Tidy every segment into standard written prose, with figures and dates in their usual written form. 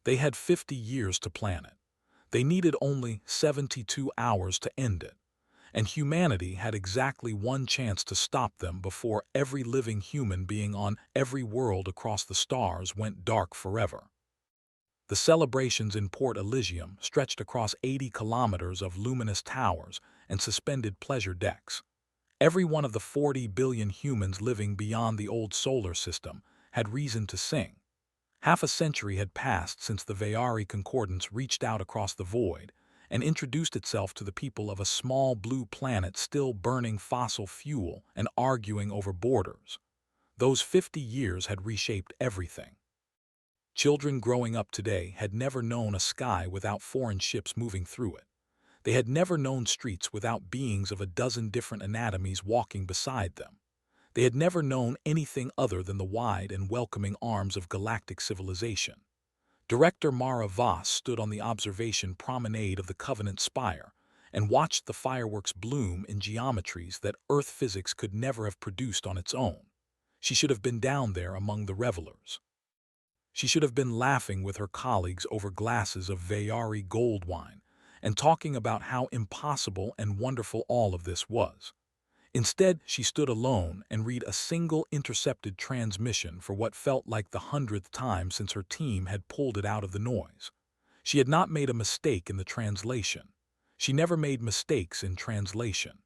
They had 50 years to plan it. They needed only 72 hours to end it. And humanity had exactly one chance to stop them before every living human being on every world across the stars went dark forever. The celebrations in Port Elysium stretched across 80 kilometers of luminous towers and suspended pleasure decks. Every one of the 40 billion humans living beyond the old solar system had reason to sing. Half a century had passed since the Vayari Concordance reached out across the void and introduced itself to the people of a small blue planet still burning fossil fuel and arguing over borders. Those 50 years had reshaped everything. Children growing up today had never known a sky without foreign ships moving through it. They had never known streets without beings of a dozen different anatomies walking beside them. They had never known anything other than the wide and welcoming arms of galactic civilization. Director Mara Voss stood on the observation promenade of the Covenant Spire and watched the fireworks bloom in geometries that Earth physics could never have produced on its own. She should have been down there among the revelers. She should have been laughing with her colleagues over glasses of Vayari gold wine and talking about how impossible and wonderful all of this was. Instead, she stood alone and read a single intercepted transmission for what felt like the 100th time since her team had pulled it out of the noise. She had not made a mistake in the translation. She never made mistakes in translation.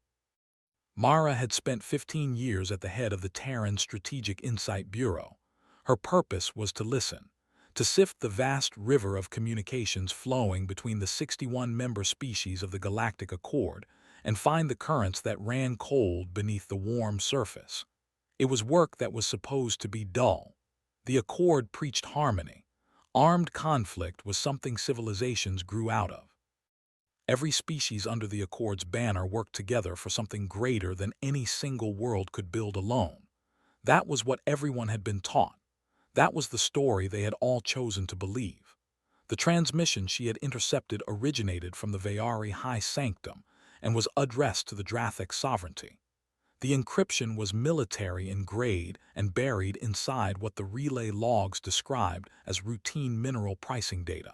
Mara had spent 15 years at the head of the Terran Strategic Insight Bureau. Her purpose was to listen, to sift the vast river of communications flowing between the 61 member species of the Galactic Accord and find the currents that ran cold beneath the warm surface. It was work that was supposed to be dull. The Accord preached harmony. Armed conflict was something civilizations grew out of. Every species under the Accord's banner worked together for something greater than any single world could build alone. That was what everyone had been taught. That was the story they had all chosen to believe. The transmission she had intercepted originated from the Vayari High Sanctum and was addressed to the Drathic sovereignty. The encryption was military in grade and buried inside what the relay logs described as routine mineral pricing data.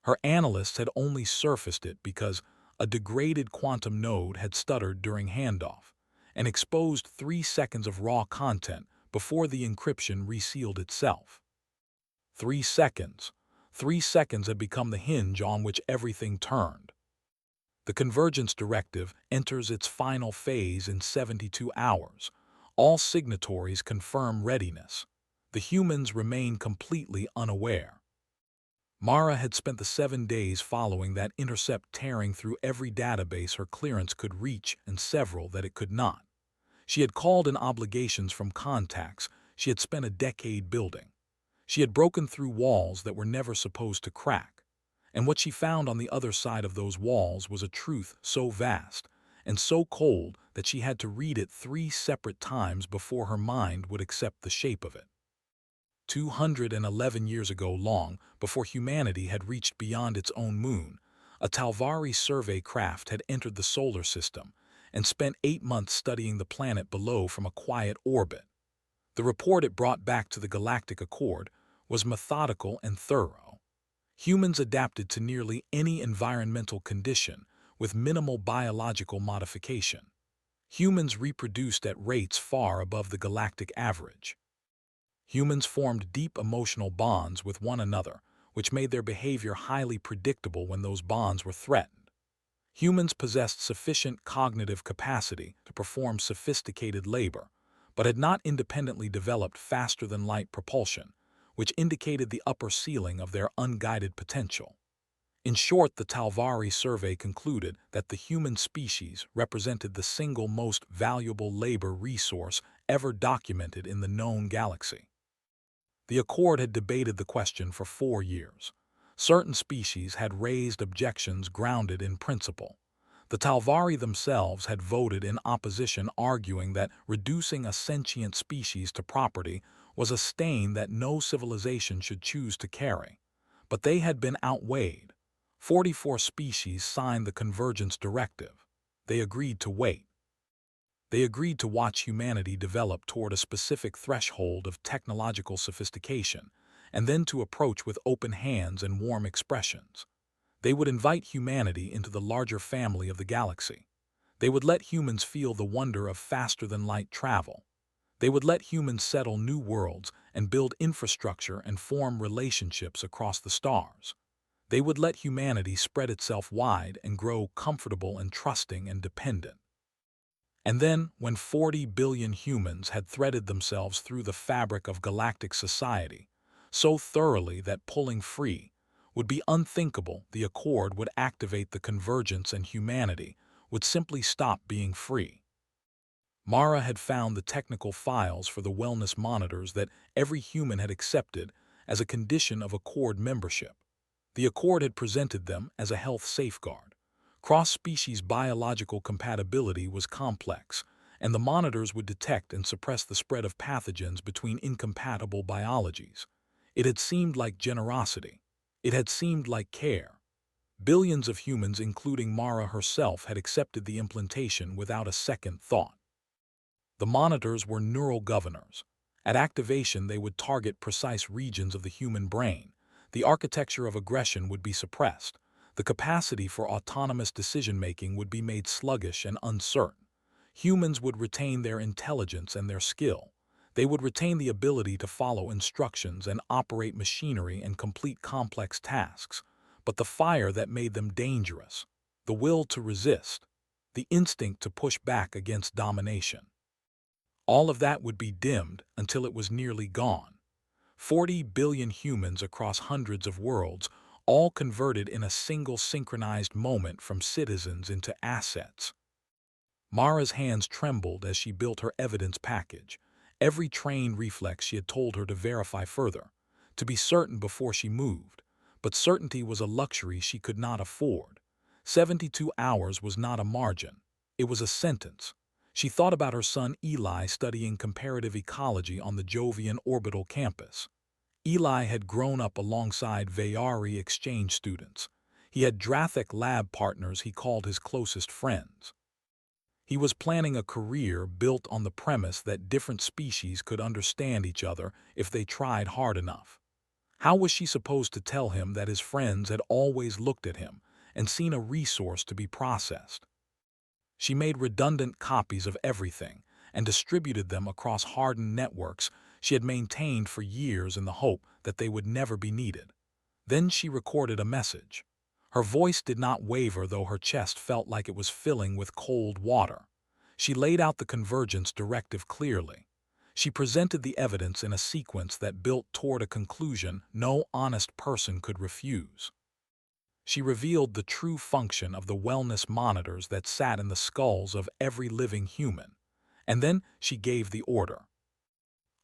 Her analysts had only surfaced it because a degraded quantum node had stuttered during handoff and exposed 3 seconds of raw content before the encryption resealed itself. 3 seconds. 3 seconds had become the hinge on which everything turned. The Convergence Directive enters its final phase in 72 hours. All signatories confirm readiness. The humans remain completely unaware. Mara had spent the 7 days following that intercept tearing through every database her clearance could reach and several that it could not. She had called in obligations from contacts she had spent a decade building. She had broken through walls that were never supposed to crack. And what she found on the other side of those walls was a truth so vast and so cold that she had to read it 3 separate times before her mind would accept the shape of it. 211 years ago, long before humanity had reached beyond its own moon, a Talvari survey craft had entered the solar system and spent 8 months studying the planet below from a quiet orbit. The report it brought back to the Galactic Accord was methodical and thorough. Humans adapted to nearly any environmental condition with minimal biological modification. Humans reproduced at rates far above the galactic average. Humans formed deep emotional bonds with one another, which made their behavior highly predictable when those bonds were threatened. Humans possessed sufficient cognitive capacity to perform sophisticated labor, but had not independently developed faster-than-light propulsion, which indicated the upper ceiling of their unguided potential. In short, the Talvari survey concluded that the human species represented the single most valuable labor resource ever documented in the known galaxy. The Accord had debated the question for 4 years. Certain species had raised objections grounded in principle. The Talvari themselves had voted in opposition, arguing that reducing a sentient species to property was a stain that no civilization should choose to carry. But they had been outweighed. 44 species signed the Convergence Directive. They agreed to wait. They agreed to watch humanity develop toward a specific threshold of technological sophistication and then to approach with open hands and warm expressions. They would invite humanity into the larger family of the galaxy. They would let humans feel the wonder of faster-than-light travel. They would let humans settle new worlds and build infrastructure and form relationships across the stars. They would let humanity spread itself wide and grow comfortable and trusting and dependent. And then, when 40 billion humans had threaded themselves through the fabric of galactic society, so thoroughly that pulling free would be unthinkable, the Accord would activate the convergence and humanity would simply stop being free. Mara had found the technical files for the wellness monitors that every human had accepted as a condition of Accord membership. The Accord had presented them as a health safeguard. Cross-species biological compatibility was complex, and the monitors would detect and suppress the spread of pathogens between incompatible biologies. It had seemed like generosity. It had seemed like care. Billions of humans, including Mara herself, had accepted the implantation without a second thought. The monitors were neural governors. At activation, they would target precise regions of the human brain. The architecture of aggression would be suppressed. The capacity for autonomous decision-making would be made sluggish and uncertain. Humans would retain their intelligence and their skill. They would retain the ability to follow instructions and operate machinery and complete complex tasks. But the fire that made them dangerous, the will to resist, the instinct to push back against domination, all of that would be dimmed until it was nearly gone. 40 billion humans across hundreds of worlds, all converted in a single synchronized moment from citizens into assets. Mara's hands trembled as she built her evidence package. Every trained reflex she had told her to verify further, to be certain before she moved. But certainty was a luxury she could not afford. 72 hours was not a margin. It was a sentence. She thought about her son Eli studying comparative ecology on the Jovian orbital campus. Eli had grown up alongside Vayari exchange students. He had Drathic lab partners he called his closest friends. He was planning a career built on the premise that different species could understand each other if they tried hard enough. How was she supposed to tell him that his friends had always looked at him and seen a resource to be processed? She made redundant copies of everything and distributed them across hardened networks she had maintained for years in the hope that they would never be needed. Then she recorded a message. Her voice did not waver, though her chest felt like it was filling with cold water. She laid out the convergence directive clearly. She presented the evidence in a sequence that built toward a conclusion no honest person could refuse. She revealed the true function of the wellness monitors that sat in the skulls of every living human. And then she gave the order.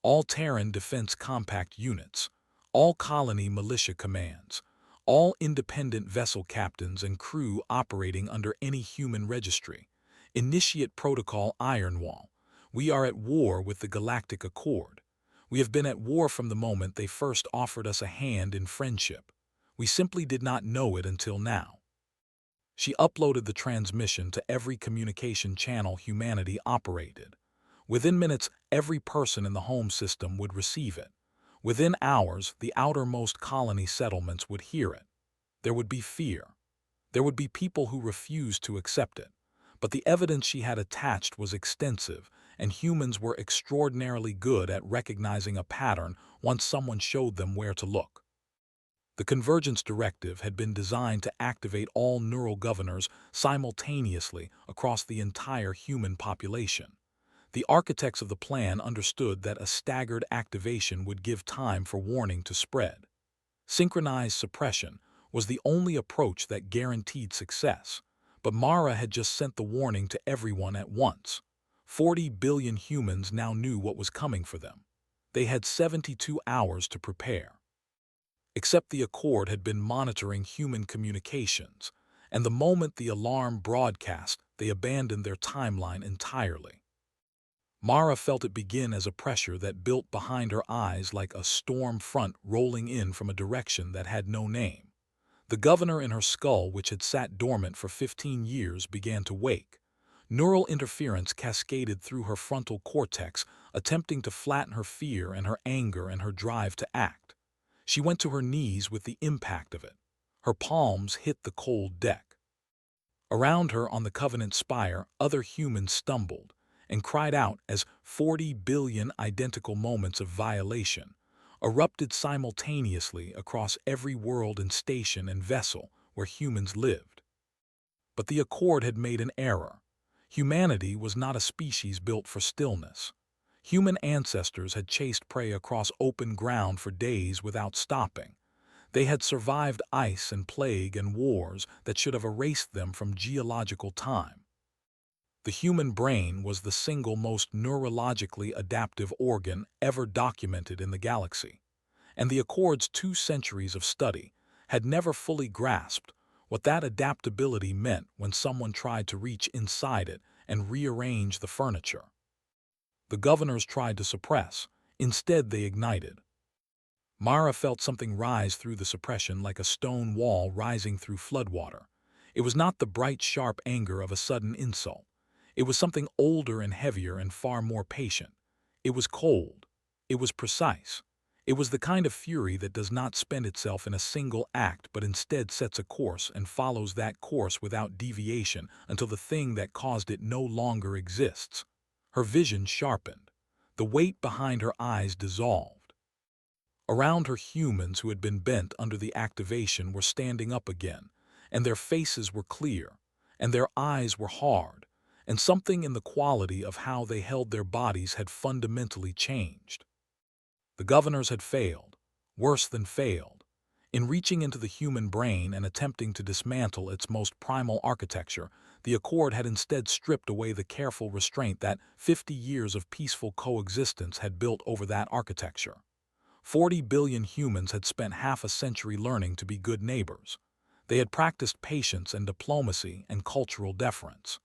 All Terran Defense Compact units, all colony militia commands, all independent vessel captains and crew operating under any human registry, initiate Protocol Ironwall. We are at war with the Galactic Accord. We have been at war from the moment they first offered us a hand in friendship. We simply did not know it until now. She uploaded the transmission to every communication channel humanity operated. Within minutes, every person in the home system would receive it. Within hours, the outermost colony settlements would hear it. There would be fear. There would be people who refused to accept it. But the evidence she had attached was extensive, and humans were extraordinarily good at recognizing a pattern once someone showed them where to look. The Convergence Directive had been designed to activate all neural governors simultaneously across the entire human population. The architects of the plan understood that a staggered activation would give time for warning to spread. Synchronized suppression was the only approach that guaranteed success, but Mara had just sent the warning to everyone at once. 40 billion humans now knew what was coming for them. They had 72 hours to prepare. Except the Accord had been monitoring human communications, and the moment the alarm broadcast, they abandoned their timeline entirely. Mara felt it begin as a pressure that built behind her eyes like a storm front rolling in from a direction that had no name. The governor in her skull, which had sat dormant for 15 years, began to wake. Neural interference cascaded through her frontal cortex, attempting to flatten her fear and her anger and her drive to act. She went to her knees with the impact of it. Her palms hit the cold deck. Around her on the Covenant spire, other humans stumbled and cried out as 40 billion identical moments of violation erupted simultaneously across every world and station and vessel where humans lived. But the Accord had made an error. Humanity was not a species built for stillness. Human ancestors had chased prey across open ground for days without stopping. They had survived ice and plague and wars that should have erased them from geological time. The human brain was the single most neurologically adaptive organ ever documented in the galaxy, and the Accord's 2 centuries of study had never fully grasped what that adaptability meant when someone tried to reach inside it and rearrange the furniture. The governors tried to suppress. Instead, they ignited. Mara felt something rise through the suppression like a stone wall rising through floodwater. It was not the bright, sharp anger of a sudden insult. It was something older and heavier and far more patient. It was cold. It was precise. It was the kind of fury that does not spend itself in a single act but instead sets a course and follows that course without deviation until the thing that caused it no longer exists. Her vision sharpened. The weight behind her eyes dissolved. Around her, humans who had been bent under the activation were standing up again, and their faces were clear, and their eyes were hard, and something in the quality of how they held their bodies had fundamentally changed. The governors had failed, worse than failed, in reaching into the human brain and attempting to dismantle its most primal architecture. The Accord had instead stripped away the careful restraint that 50 years of peaceful coexistence had built over that architecture. 40 billion humans had spent half a century learning to be good neighbors. They had practiced patience and diplomacy and cultural deference.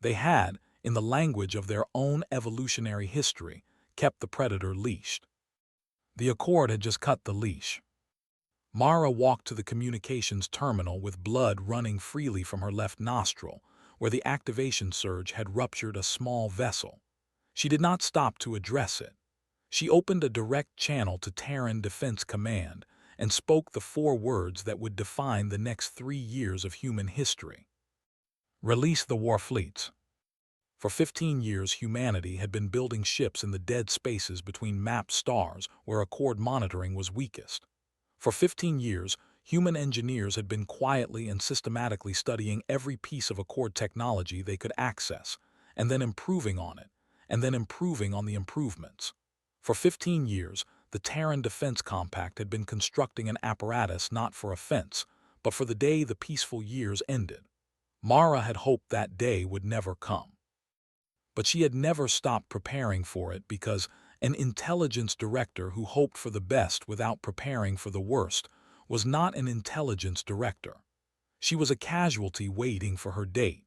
They had, in the language of their own evolutionary history, kept the predator leashed. The Accord had just cut the leash. Mara walked to the communications terminal with blood running freely from her left nostril, where the activation surge had ruptured a small vessel. She did not stop to address it. She opened a direct channel to Terran Defense Command and spoke the 4 words that would define the next 3 years of human history. Release the war fleets. For 15 years, humanity had been building ships in the dead spaces between mapped stars where Accord monitoring was weakest. For 15 years, human engineers had been quietly and systematically studying every piece of Accord technology they could access, and then improving on it, and then improving on the improvements. For 15 years, the Terran Defense Compact had been constructing an apparatus not for offense, but for the day the peaceful years ended. Mara had hoped that day would never come. But she had never stopped preparing for it because an intelligence director who hoped for the best without preparing for the worst was not an intelligence director. She was a casualty waiting for her date.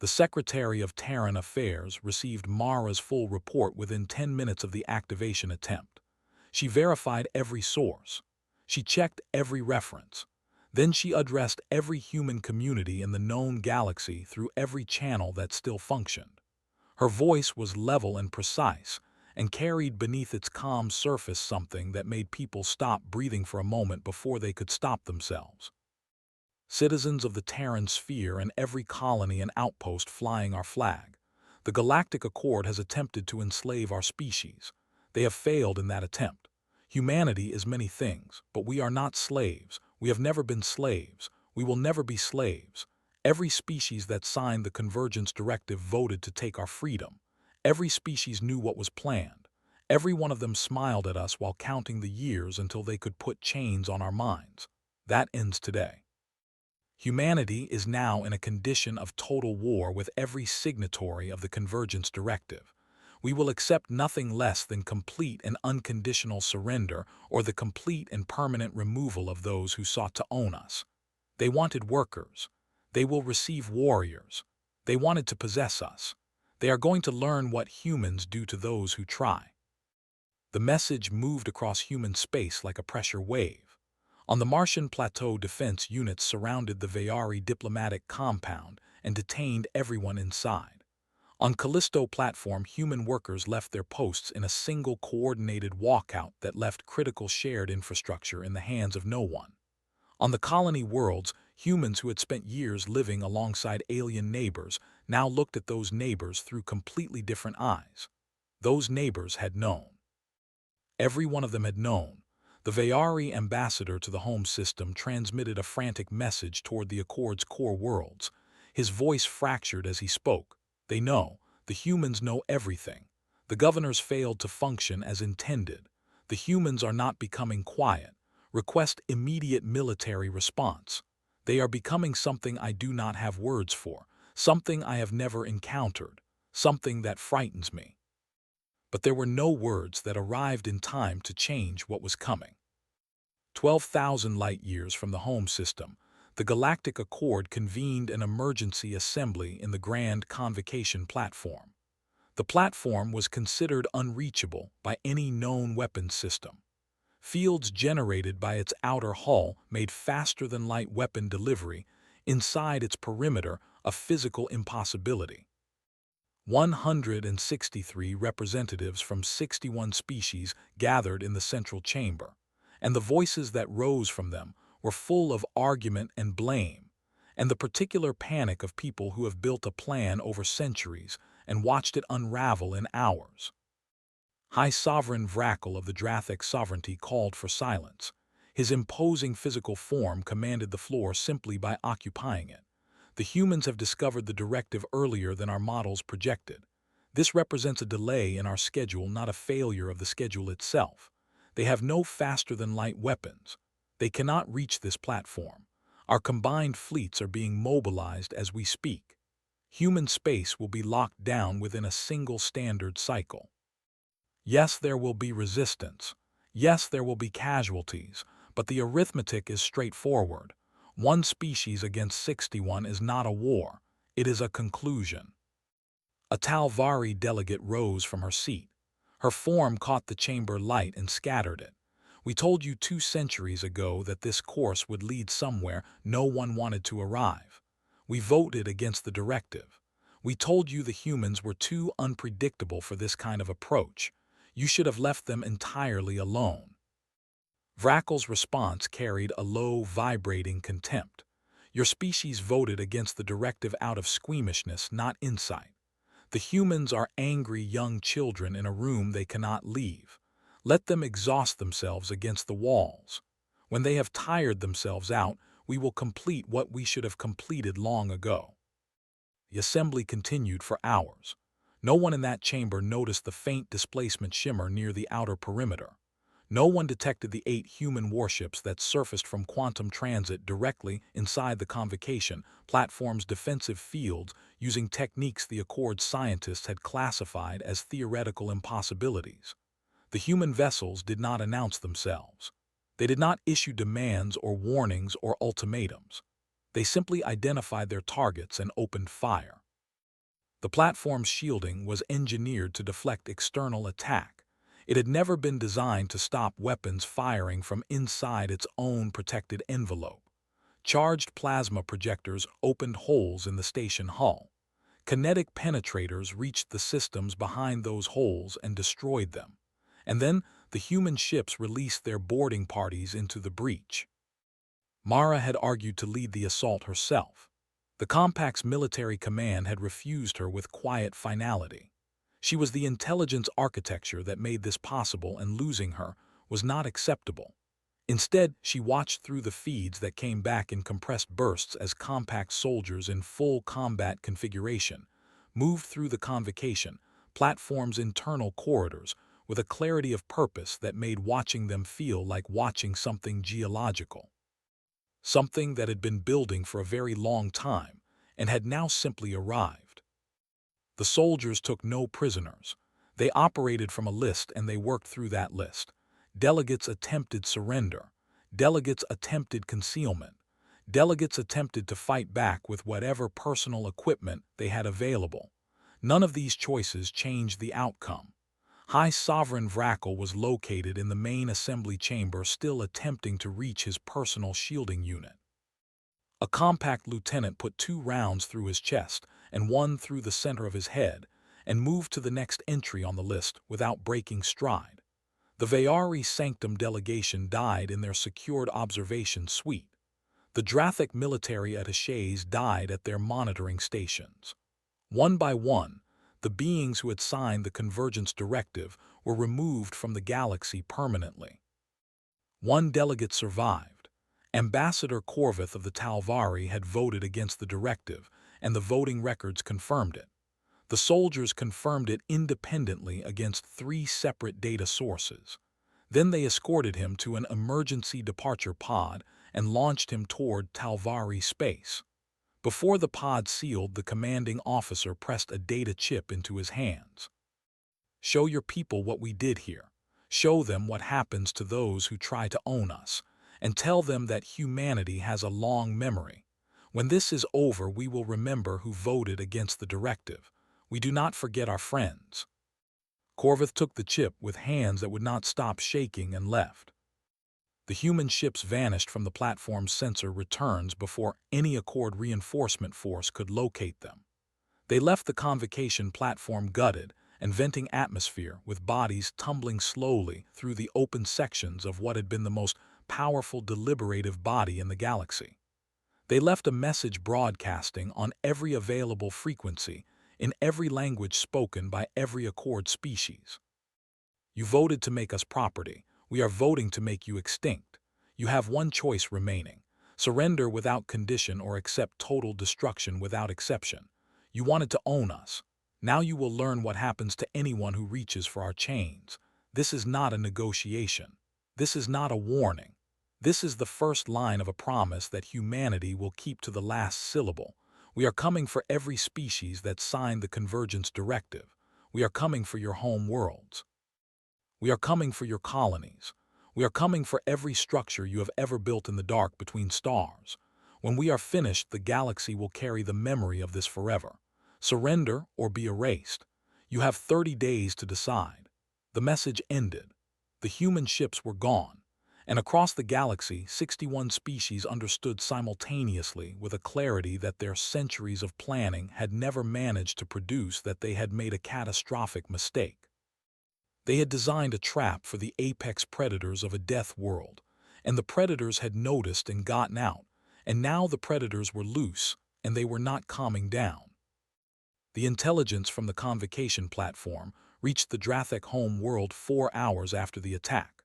The Secretary of Terran Affairs received Mara's full report within 10 minutes of the activation attempt. She verified every source. She checked every reference. Then she addressed every human community in the known galaxy through every channel that still functioned. Her voice was level and precise, and carried beneath its calm surface something that made people stop breathing for a moment before they could stop themselves. Citizens of the Terran sphere and every colony and outpost flying our flag, the Galactic Accord has attempted to enslave our species. They have failed in that attempt. Humanity is many things, but we are not slaves. We have never been slaves. We will never be slaves. Every species that signed the Convergence Directive voted to take our freedom. Every species knew what was planned. Every one of them smiled at us while counting the years until they could put chains on our minds. That ends today. Humanity is now in a condition of total war with every signatory of the Convergence Directive. We will accept nothing less than complete and unconditional surrender or the complete and permanent removal of those who sought to own us. They wanted workers. They will receive warriors. They wanted to possess us. They are going to learn what humans do to those who try. The message moved across human space like a pressure wave. On the Martian plateau, defense units surrounded the Vayari diplomatic compound and detained everyone inside. On Callisto platform, human workers left their posts in a single coordinated walkout that left critical shared infrastructure in the hands of no one. On the colony worlds, humans who had spent years living alongside alien neighbors now looked at those neighbors through completely different eyes. Those neighbors had known. Every one of them had known. The Vayari ambassador to the home system transmitted a frantic message toward the Accord's core worlds. His voice fractured as he spoke. They know. The humans know everything. The governors failed to function as intended. The humans are not becoming quiet. Request immediate military response. They are becoming something I do not have words for, something I have never encountered, something that frightens me. But there were no words that arrived in time to change what was coming. 12,000 light-years from the home system, the Galactic Accord convened an emergency assembly in the Grand Convocation platform. The platform was considered unreachable by any known weapons system. Fields generated by its outer hull made faster-than-light weapon delivery inside its perimeter a physical impossibility. 163 representatives from 61 species gathered in the central chamber, and the voices that rose from them were full of argument and blame, and the particular panic of people who have built a plan over centuries and watched it unravel in hours. High Sovereign Vrackle of the Drathic sovereignty called for silence. His imposing physical form commanded the floor simply by occupying it. The humans have discovered the directive earlier than our models projected. This represents a delay in our schedule, not a failure of the schedule itself. They have no faster-than-light weapons. They cannot reach this platform. Our combined fleets are being mobilized as we speak. Human space will be locked down within a single standard cycle. Yes, there will be resistance. Yes, there will be casualties, but the arithmetic is straightforward. One species against 61 is not a war. It is a conclusion. A Talvari delegate rose from her seat. Her form caught the chamber light and scattered it. We told you 2 centuries ago that this course would lead somewhere no one wanted to arrive. We voted against the directive. We told you the humans were too unpredictable for this kind of approach. You should have left them entirely alone. Vrackle's response carried a low, vibrating contempt. Your species voted against the directive out of squeamishness, not insight. The humans are angry young children in a room they cannot leave. Let them exhaust themselves against the walls. When they have tired themselves out, we will complete what we should have completed long ago. The assembly continued for hours. No one in that chamber noticed the faint displacement shimmer near the outer perimeter. No one detected the 8 human warships that surfaced from quantum transit directly inside the convocation platform's defensive fields using techniques the Accord scientists had classified as theoretical impossibilities. The human vessels did not announce themselves. They did not issue demands or warnings or ultimatums. They simply identified their targets and opened fire. The platform's shielding was engineered to deflect external attack. It had never been designed to stop weapons firing from inside its own protected envelope. Charged plasma projectors opened holes in the station hull. Kinetic penetrators reached the systems behind those holes and destroyed them. And then the human ships released their boarding parties into the breach. Mara had argued to lead the assault herself. The Compact's military command had refused her with quiet finality. She was the intelligence architecture that made this possible, and losing her was not acceptable. Instead, she watched through the feeds that came back in compressed bursts as Compact soldiers in full combat configuration moved through the convocation platform's internal corridors with a clarity of purpose that made watching them feel like watching something geological. Something that had been building for a very long time and had now simply arrived. The soldiers took no prisoners. They operated from a list and they worked through that list. Delegates attempted surrender. Delegates attempted concealment. Delegates attempted to fight back with whatever personal equipment they had available. None of these choices changed the outcome. High Sovereign Vrackle was located in the main assembly chamber, still attempting to reach his personal shielding unit. A Compact lieutenant put 2 rounds through his chest and 1 through the center of his head, and moved to the next entry on the list without breaking stride. The Vayari Sanctum delegation died in their secured observation suite. The Drathic military attaches died at their monitoring stations. One by one, the beings who had signed the Convergence Directive were removed from the galaxy permanently. One delegate survived. Ambassador Corvith of the Talvari had voted against the directive, and the voting records confirmed it. The soldiers confirmed it independently against 3 separate data sources. Then they escorted him to an emergency departure pod and launched him toward Talvari space. Before the pod sealed, the commanding officer pressed a data chip into his hands. "Show your people what we did here. Show them what happens to those who try to own us, and tell them that humanity has a long memory. When this is over, we will remember who voted against the directive. We do not forget our friends." Corvith took the chip with hands that would not stop shaking and left. The human ships vanished from the platform's sensor returns before any Accord reinforcement force could locate them. They left the convocation platform gutted and venting atmosphere, with bodies tumbling slowly through the open sections of what had been the most powerful deliberative body in the galaxy. They left a message broadcasting on every available frequency, in every language spoken by every Accord species. "You voted to make us property. We are voting to make you extinct. You have one choice remaining. Surrender without condition or accept total destruction without exception. You wanted to own us. Now you will learn what happens to anyone who reaches for our chains. This is not a negotiation. This is not a warning. This is the first line of a promise that humanity will keep to the last syllable. We are coming for every species that signed the Convergence Directive. We are coming for your home worlds. We are coming for your colonies. We are coming for every structure you have ever built in the dark between stars. When we are finished, the galaxy will carry the memory of this forever. Surrender or be erased. You have 30 days to decide." The message ended. The human ships were gone, and across the galaxy, 61 species understood simultaneously with a clarity that their centuries of planning had never managed to produce that they had made a catastrophic mistake. They had designed a trap for the apex predators of a death world, and the predators had noticed and gotten out, and now the predators were loose, and they were not calming down. The intelligence from the convocation platform reached the Drathic home world 4 hours after the attack.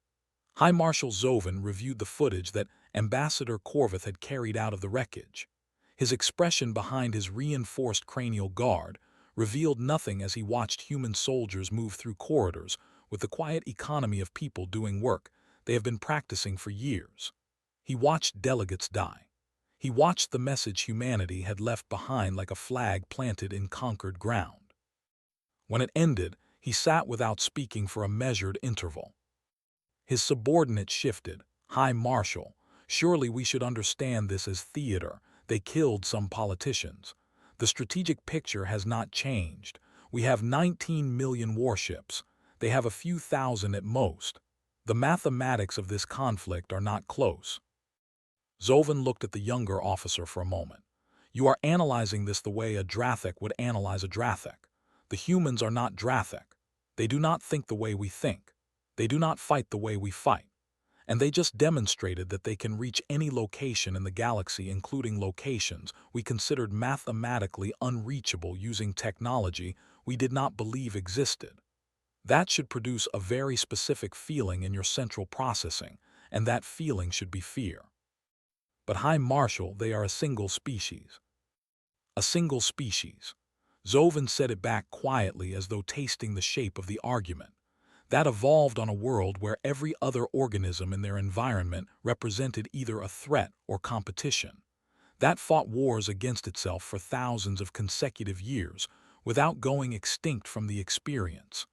High Marshal Zovan reviewed the footage that Ambassador Corvith had carried out of the wreckage. His expression behind his reinforced cranial guard revealed nothing as he watched human soldiers move through corridors with the quiet economy of people doing work they have been practicing for years. He watched delegates die. He watched the message humanity had left behind like a flag planted in conquered ground. When it ended, he sat without speaking for a measured interval. His subordinate shifted. "High Marshal, surely we should understand this as theater. They killed some politicians. The strategic picture has not changed. We have 19 million warships. They have a few thousand at most. The mathematics of this conflict are not close." Zovan looked at the younger officer for a moment. "You are analyzing this the way a Drathic would analyze a Drathic. The humans are not Drathic. They do not think the way we think. They do not fight the way we fight. And they just demonstrated that they can reach any location in the galaxy, including locations we considered mathematically unreachable using technology we did not believe existed. That should produce a very specific feeling in your central processing, and that feeling should be fear. But High Marshal, they are a single species." "A single species." Zovan said it back quietly as though tasting the shape of the argument. "That evolved on a world where every other organism in their environment represented either a threat or competition. That fought wars against itself for thousands of consecutive years without going extinct from the experience.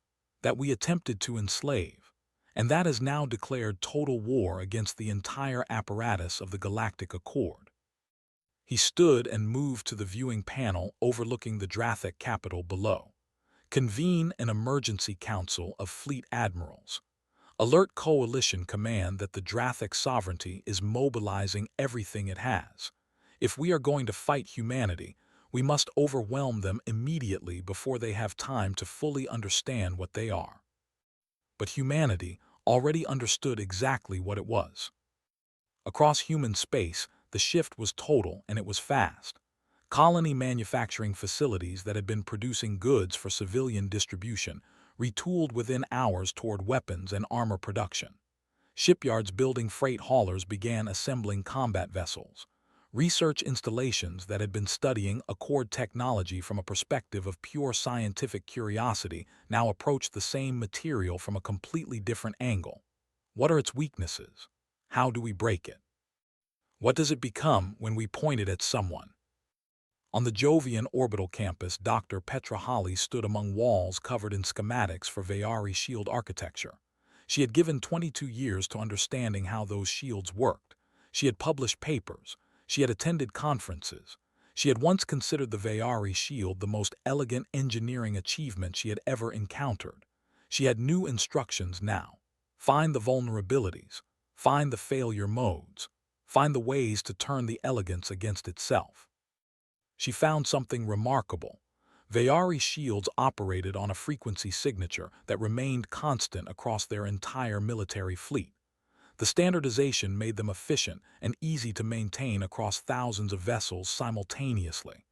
That we attempted to enslave. And that has now declared total war against the entire apparatus of the Galactic Accord." He stood and moved to the viewing panel overlooking the Drathic capital below. "Convene an emergency council of fleet admirals. Alert coalition command that the Drathic sovereignty is mobilizing everything it has. If we are going to fight humanity, We must overwhelm them immediately before they have time to fully understand what they are. But humanity already understood exactly what it was. Across human space, the shift was total and it was fast. Colony manufacturing facilities that had been producing goods for civilian distribution retooled within hours toward weapons and armor production. Shipyards building freight haulers began assembling combat vessels. Research installations that had been studying Accord technology from a perspective of pure scientific curiosity now approached the same material from a completely different angle. What are its weaknesses? How do we break it? What does it become when we point it at someone? On the Jovian orbital campus, Dr. Petra Holly stood among walls covered in schematics for Vayari shield architecture. She had given 22 years to understanding how those shields worked. She had published papers. She had attended conferences. She had once considered the Vayari shield the most elegant engineering achievement she had ever encountered. She had new instructions now. Find the vulnerabilities. Find the failure modes. Find the ways to turn the elegance against itself. She found something remarkable. Vayari shields operated on a frequency signature that remained constant across their entire military fleet. The standardization made them efficient and easy to maintain across thousands of vessels simultaneously.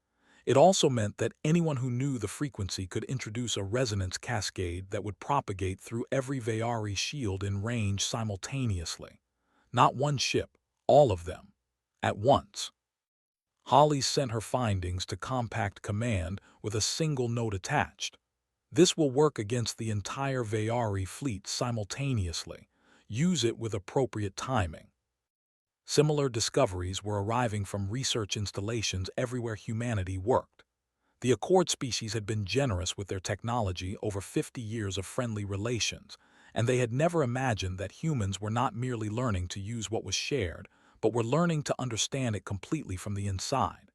It also meant that anyone who knew the frequency could introduce a resonance cascade that would propagate through every Vayari shield in range simultaneously. Not one ship, all of them, at once. Holly sent her findings to Compact Command with a single note attached. This will work against the entire Vayari fleet simultaneously. Use it with appropriate timing. Similar discoveries were arriving from research installations everywhere humanity worked. The Accord species had been generous with their technology over 50 years of friendly relations, and they had never imagined that humans were not merely learning to use what was shared, but were learning to understand it completely from the inside.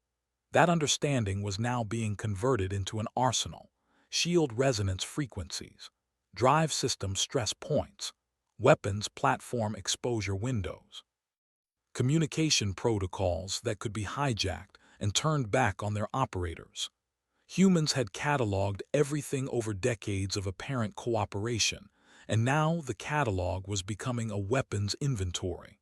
That understanding was now being converted into an arsenal: shield resonance frequencies, drive system stress points, weapons platform exposure windows, communication protocols that could be hijacked and turned back on their operators. Humans had cataloged everything over decades of apparent cooperation, and now the catalog was becoming a weapons inventory.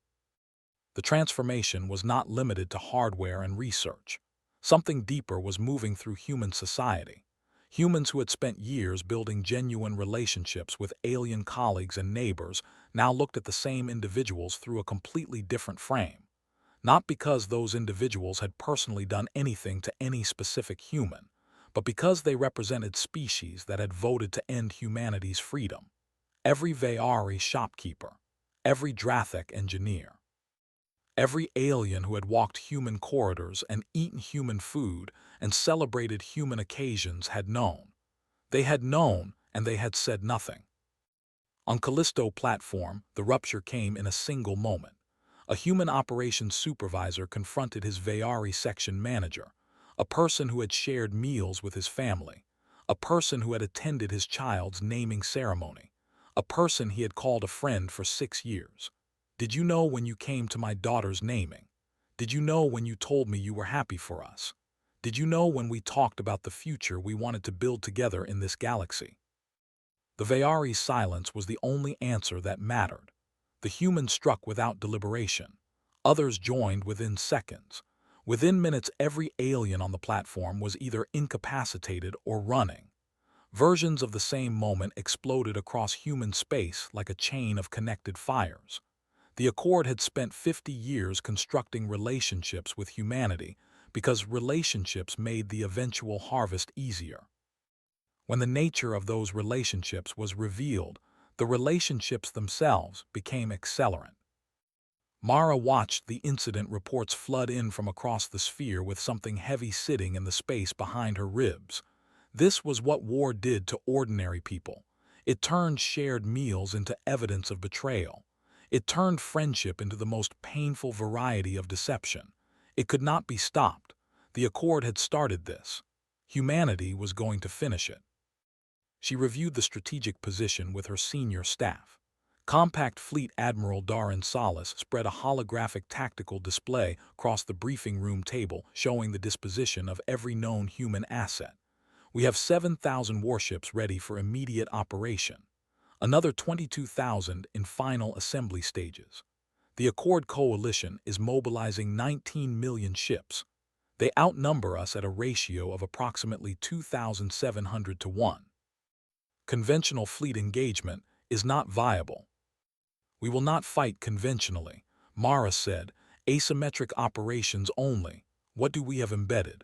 The transformation was not limited to hardware and research. Something deeper was moving through human society. Humans who had spent years building genuine relationships with alien colleagues and neighbors now looked at the same individuals through a completely different frame. Not because those individuals had personally done anything to any specific human, but because they represented species that had voted to end humanity's freedom. Every Vayari shopkeeper, every Drathic engineer, every alien who had walked human corridors and eaten human food and celebrated human occasions had known. They had known, and they had said nothing. On Callisto platform, the rupture came in a single moment. A human operations supervisor confronted his Vayari section manager, a person who had shared meals with his family, a person who had attended his child's naming ceremony, a person he had called a friend for 6 years. Did you know when you came to my daughter's naming? Did you know when you told me you were happy for us? Did you know when we talked about the future we wanted to build together in this galaxy? The Vayari's silence was the only answer that mattered. The human struck without deliberation. Others joined within seconds. Within minutes, every alien on the platform was either incapacitated or running. Versions of the same moment exploded across human space like a chain of connected fires. The Accord had spent 50 years constructing relationships with humanity because relationships made the eventual harvest easier. When the nature of those relationships was revealed, the relationships themselves became accelerant. Mara watched the incident reports flood in from across the sphere with something heavy sitting in the space behind her ribs. This was what war did to ordinary people. It turned shared meals into evidence of betrayal. It turned friendship into the most painful variety of deception. It could not be stopped. The Accord had started this. Humanity was going to finish it. She reviewed the strategic position with her senior staff. Compact Fleet Admiral Darren Salas spread a holographic tactical display across the briefing room table showing the disposition of every known human asset. We have 7,000 warships ready for immediate operation, another 22,000 in final assembly stages. The Accord Coalition is mobilizing 19 million ships. They outnumber us at a ratio of approximately 2,700 to 1. Conventional fleet engagement is not viable. We will not fight conventionally, Mara said. Asymmetric operations only. What do we have embedded?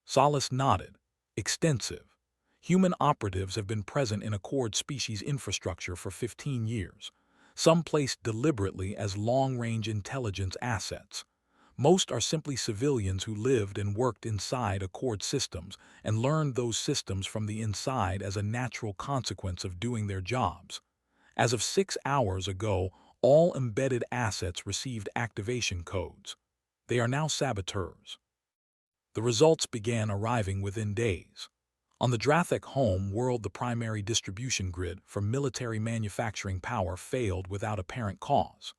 Salas nodded. Extensive. Human operatives have been present in Accord species infrastructure for 15 years, some placed deliberately as long-range intelligence assets. Most are simply civilians who lived and worked inside Accord systems and learned those systems from the inside as a natural consequence of doing their jobs. As of 6 hours ago, all embedded assets received activation codes. They are now saboteurs. The results began arriving within days. On the Drathek home world, the primary distribution grid for military manufacturing power failed without apparent cause.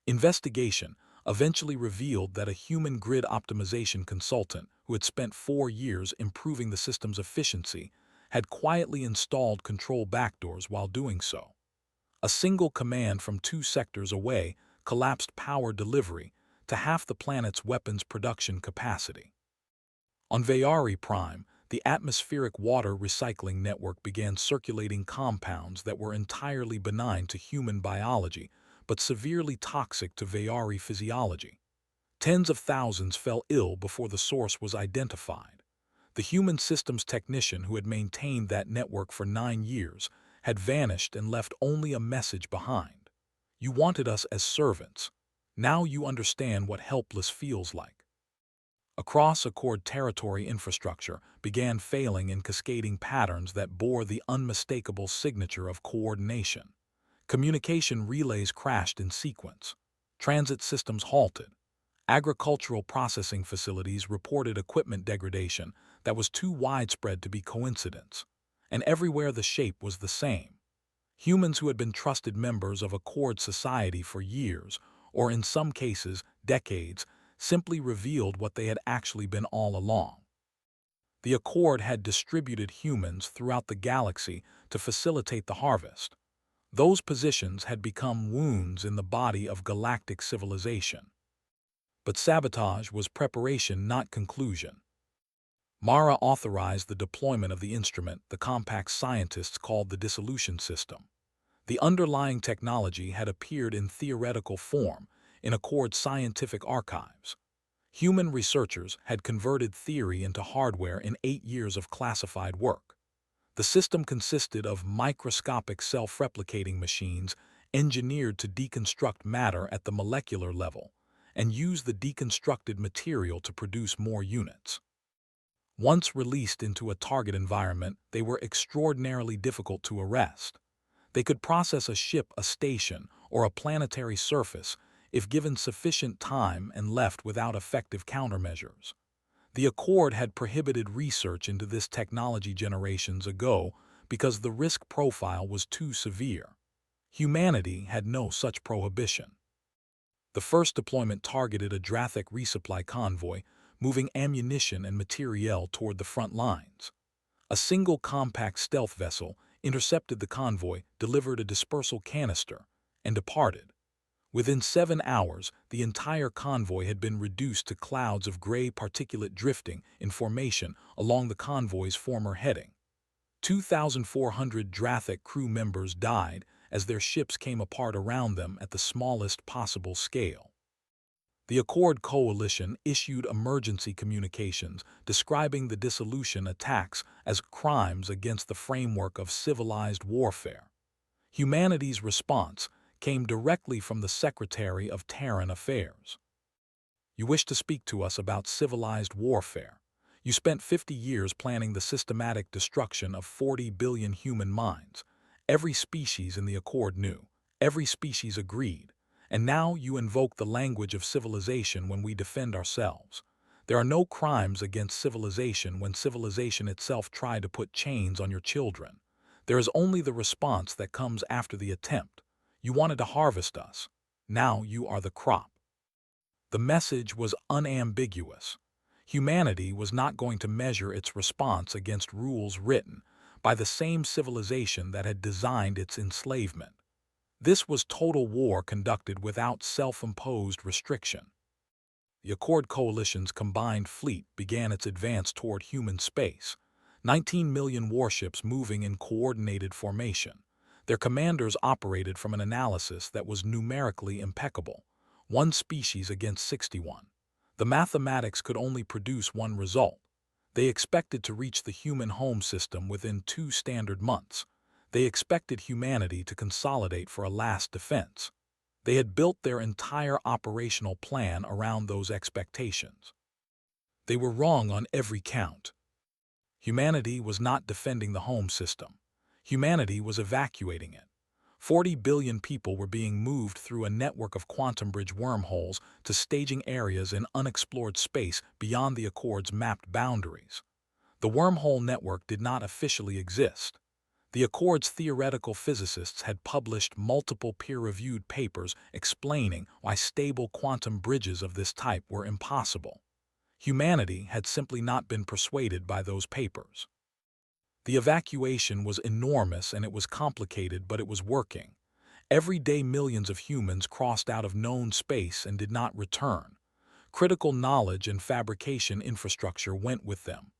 Investigation eventually revealed that a human grid optimization consultant who had spent 4 years improving the system's efficiency had quietly installed control backdoors while doing so. A single command from 2 sectors away collapsed power delivery to half the planet's weapons production capacity. On Vayari Prime, the atmospheric water recycling network began circulating compounds that were entirely benign to human biology but severely toxic to Vayari physiology. Tens of thousands fell ill before the source was identified. The human systems technician who had maintained that network for 9 years had vanished and left only a message behind. You wanted us as servants. Now you understand what helpless feels like. Across Accord territory, infrastructure began failing in cascading patterns that bore the unmistakable signature of coordination. Communication relays crashed in sequence. Transit systems halted. Agricultural processing facilities reported equipment degradation that was too widespread to be coincidence. And everywhere the shape was the same. Humans who had been trusted members of Accord society for years, or in some cases decades, simply revealed what they had actually been all along. The Accord had distributed humans throughout the galaxy to facilitate the harvest. Those positions had become wounds in the body of galactic civilization. But sabotage was preparation, not conclusion. Mara authorized the deployment of the instrument the compact scientists called the dissolution system. The underlying technology had appeared in theoretical form in Accord's scientific archives. Human researchers had converted theory into hardware in 8 years of classified work. The system consisted of microscopic self-replicating machines engineered to deconstruct matter at the molecular level and use the deconstructed material to produce more units. Once released into a target environment, they were extraordinarily difficult to arrest. They could process a ship, a station, or a planetary surface if given sufficient time and left without effective countermeasures. The Accord had prohibited research into this technology generations ago because the risk profile was too severe. Humanity had no such prohibition. The first deployment targeted a Drathek resupply convoy, moving ammunition and materiel toward the front lines. A single compact stealth vessel intercepted the convoy, delivered a dispersal canister, and departed. Within 7 hours, the entire convoy had been reduced to clouds of gray particulate drifting in formation along the convoy's former heading. 2,400 Drathek crew members died as their ships came apart around them at the smallest possible scale. The Accord Coalition issued emergency communications describing the dissolution attacks as crimes against the framework of civilized warfare. Humanity's response came directly from the Secretary of Terran Affairs. You wish to speak to us about civilized warfare. You spent 50 years planning the systematic destruction of 40 billion human minds. Every species in the Accord knew. Every species agreed. And now you invoke the language of civilization when we defend ourselves. There are no crimes against civilization when civilization itself tried to put chains on your children. There is only the response that comes after the attempt. You wanted to harvest us. Now you are the crop. The message was unambiguous. Humanity was not going to measure its response against rules written by the same civilization that had designed its enslavement. This was total war conducted without self-imposed restriction. The Accord Coalition's combined fleet began its advance toward human space, 19 million warships moving in coordinated formation. Their commanders operated from an analysis that was numerically impeccable, one species against 61. The mathematics could only produce one result. They expected to reach the human home system within 2 standard months. They expected humanity to consolidate for a last defense. They had built their entire operational plan around those expectations. They were wrong on every count. Humanity was not defending the home system. Humanity was evacuating it. 40 billion people were being moved through a network of quantum bridge wormholes to staging areas in unexplored space beyond the Accord's mapped boundaries. The wormhole network did not officially exist. The Accord's theoretical physicists had published multiple peer-reviewed papers explaining why stable quantum bridges of this type were impossible. Humanity had simply not been persuaded by those papers. The evacuation was enormous and it was complicated, but it was working. Every day millions of humans crossed out of known space and did not return. Critical knowledge and fabrication infrastructure went with them.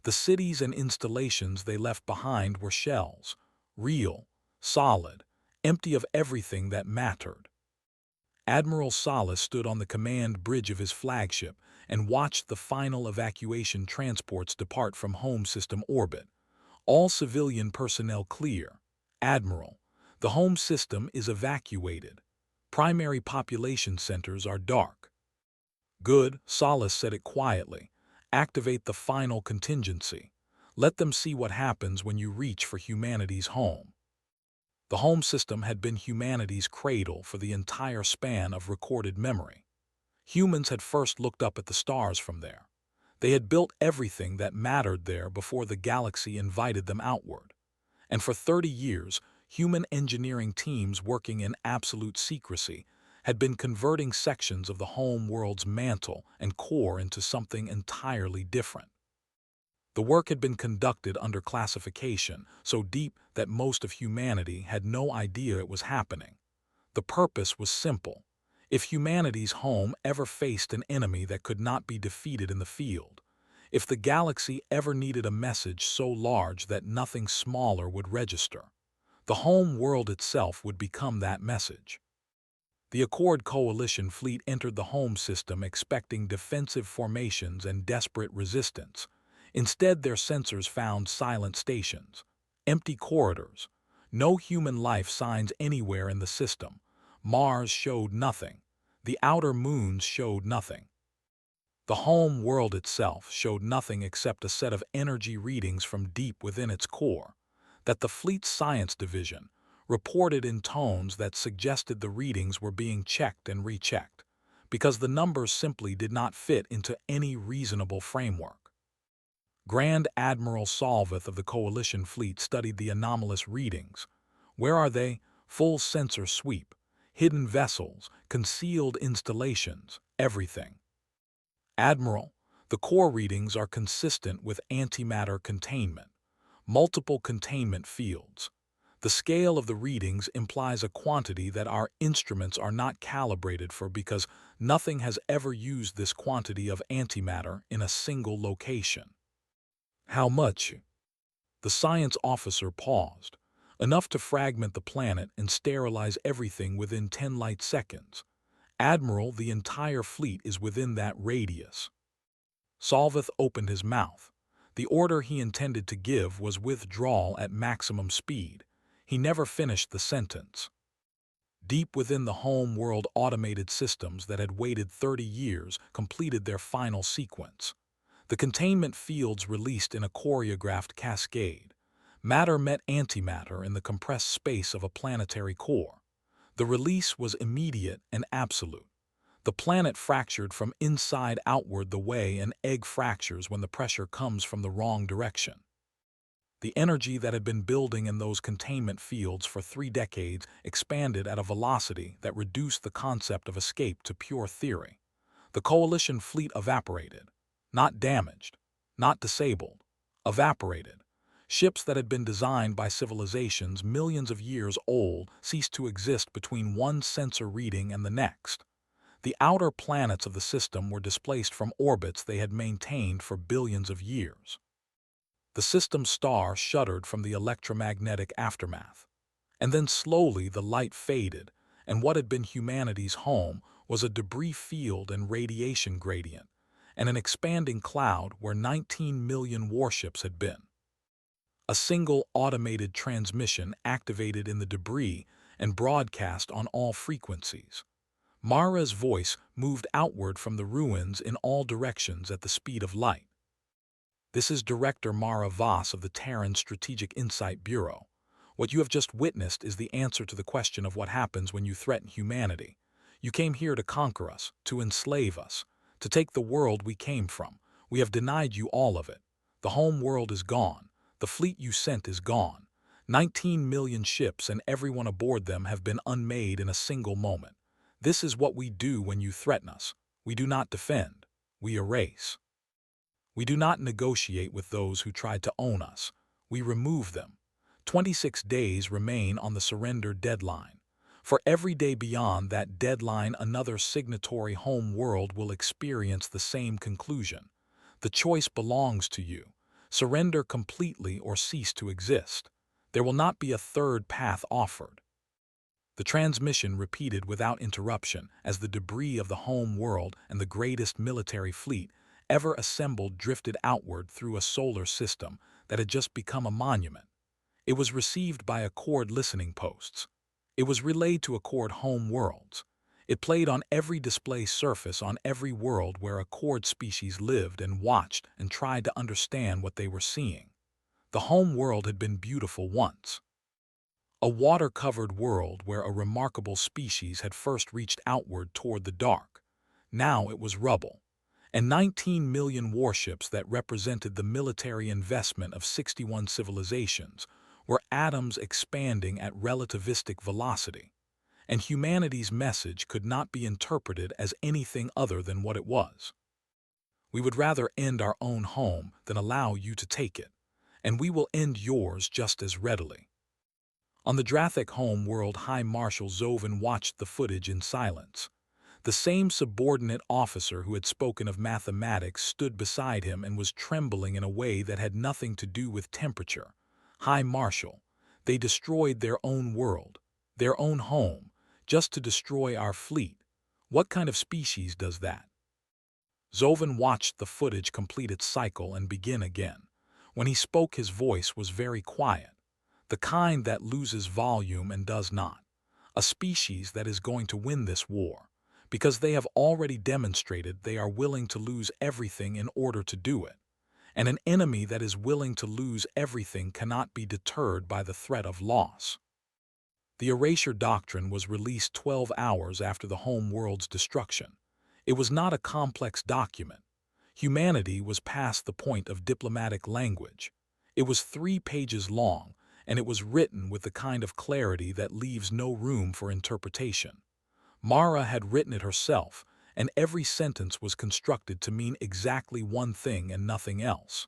The cities and installations they left behind were shells, real, solid, empty of everything that mattered. Admiral Salas stood on the command bridge of his flagship and watched the final evacuation transports depart from home system orbit. All civilian personnel clear. Admiral, the home system is evacuated. Primary population centers are dark. Good, Salas said it quietly. Activate the final contingency. Let them see what happens when you reach for humanity's home. The home system had been humanity's cradle for the entire span of recorded memory. Humans had first looked up at the stars from there. They had built everything that mattered there before the galaxy invited them outward. And for 30 years, human engineering teams working in absolute secrecy had been converting sections of the home world's mantle and core into something entirely different. The work had been conducted under classification, so deep that most of humanity had no idea it was happening. The purpose was simple. If humanity's home ever faced an enemy that could not be defeated in the field, if the galaxy ever needed a message so large that nothing smaller would register, the home world itself would become that message. The Accord Coalition fleet entered the home system expecting defensive formations and desperate resistance. Instead, their sensors found silent stations, empty corridors, no human life signs anywhere in the system. Mars showed nothing. The outer moons showed nothing. The home world itself showed nothing except a set of energy readings from deep within its core that the fleet's science division reported in tones that suggested the readings were being checked and rechecked, because the numbers simply did not fit into any reasonable framework. Grand Admiral Salveth of the Coalition fleet studied the anomalous readings. Where are they? Full sensor sweep, hidden vessels, concealed installations, everything. Admiral, the core readings are consistent with antimatter containment, multiple containment fields. The scale of the readings implies a quantity that our instruments are not calibrated for because nothing has ever used this quantity of antimatter in a single location. How much? The science officer paused. Enough to fragment the planet and sterilize everything within 10 light seconds. Admiral, the entire fleet is within that radius. Salveth opened his mouth. The order he intended to give was withdrawal at maximum speed. He never finished the sentence. Deep within the home world, automated systems that had waited 30 years completed their final sequence. The containment fields released in a choreographed cascade. Matter met antimatter in the compressed space of a planetary core. The release was immediate and absolute. The planet fractured from inside outward the way an egg fractures when the pressure comes from the wrong direction. The energy that had been building in those containment fields for 3 decades expanded at a velocity that reduced the concept of escape to pure theory. The coalition fleet evaporated. Not damaged, not disabled, evaporated. Ships that had been designed by civilizations millions of years old ceased to exist between one sensor reading and the next. The outer planets of the system were displaced from orbits they had maintained for billions of years. The system's star shuddered from the electromagnetic aftermath. And then slowly the light faded, and what had been humanity's home was a debris field and radiation gradient, and an expanding cloud where 19 million warships had been. A single automated transmission activated in the debris and broadcast on all frequencies. Mara's voice moved outward from the ruins in all directions at the speed of light. This is Director Mara Voss of the Terran Strategic Insight Bureau. What you have just witnessed is the answer to the question of what happens when you threaten humanity. You came here to conquer us, to enslave us, to take the world we came from. We have denied you all of it. The home world is gone. The fleet you sent is gone. 19 million ships and everyone aboard them have been unmade in a single moment. This is what we do when you threaten us. We do not defend. We erase. We do not negotiate with those who tried to own us. We remove them. 26 days remain on the surrender deadline. For every day beyond that deadline, another signatory home world will experience the same conclusion. The choice belongs to you. Surrender completely or cease to exist. There will not be a third path offered. The transmission repeated without interruption as the debris of the home world and the greatest military fleet ever assembled drifted outward through a solar system that had just become a monument. It was received by Accord listening posts. It was relayed to Accord home worlds. It played on every display surface on every world where Accord species lived and watched and tried to understand what they were seeing. The home world had been beautiful once. A water-covered world where a remarkable species had first reached outward toward the dark. Now it was rubble. And 19 million warships that represented the military investment of 61 civilizations were atoms expanding at relativistic velocity. And humanity's message could not be interpreted as anything other than what it was. We would rather end our own home than allow you to take it, and we will end yours just as readily. On the Drathic home world, High Marshal Zovin watched the footage in silence. The same subordinate officer who had spoken of mathematics stood beside him and was trembling in a way that had nothing to do with temperature. High Marshal, they destroyed their own world, their own home, just to destroy our fleet. What kind of species does that? Zovin watched the footage complete its cycle and begin again. When he spoke, his voice was very quiet. The kind that loses volume and does not. A species that is going to win this war, because they have already demonstrated they are willing to lose everything in order to do it. And an enemy that is willing to lose everything cannot be deterred by the threat of loss. The erasure doctrine was released 12 hours after the home world's destruction. It was not a complex document. Humanity was past the point of diplomatic language. It was 3 pages long, and it was written with the kind of clarity that leaves no room for interpretation. Mara had written it herself, and every sentence was constructed to mean exactly one thing and nothing else.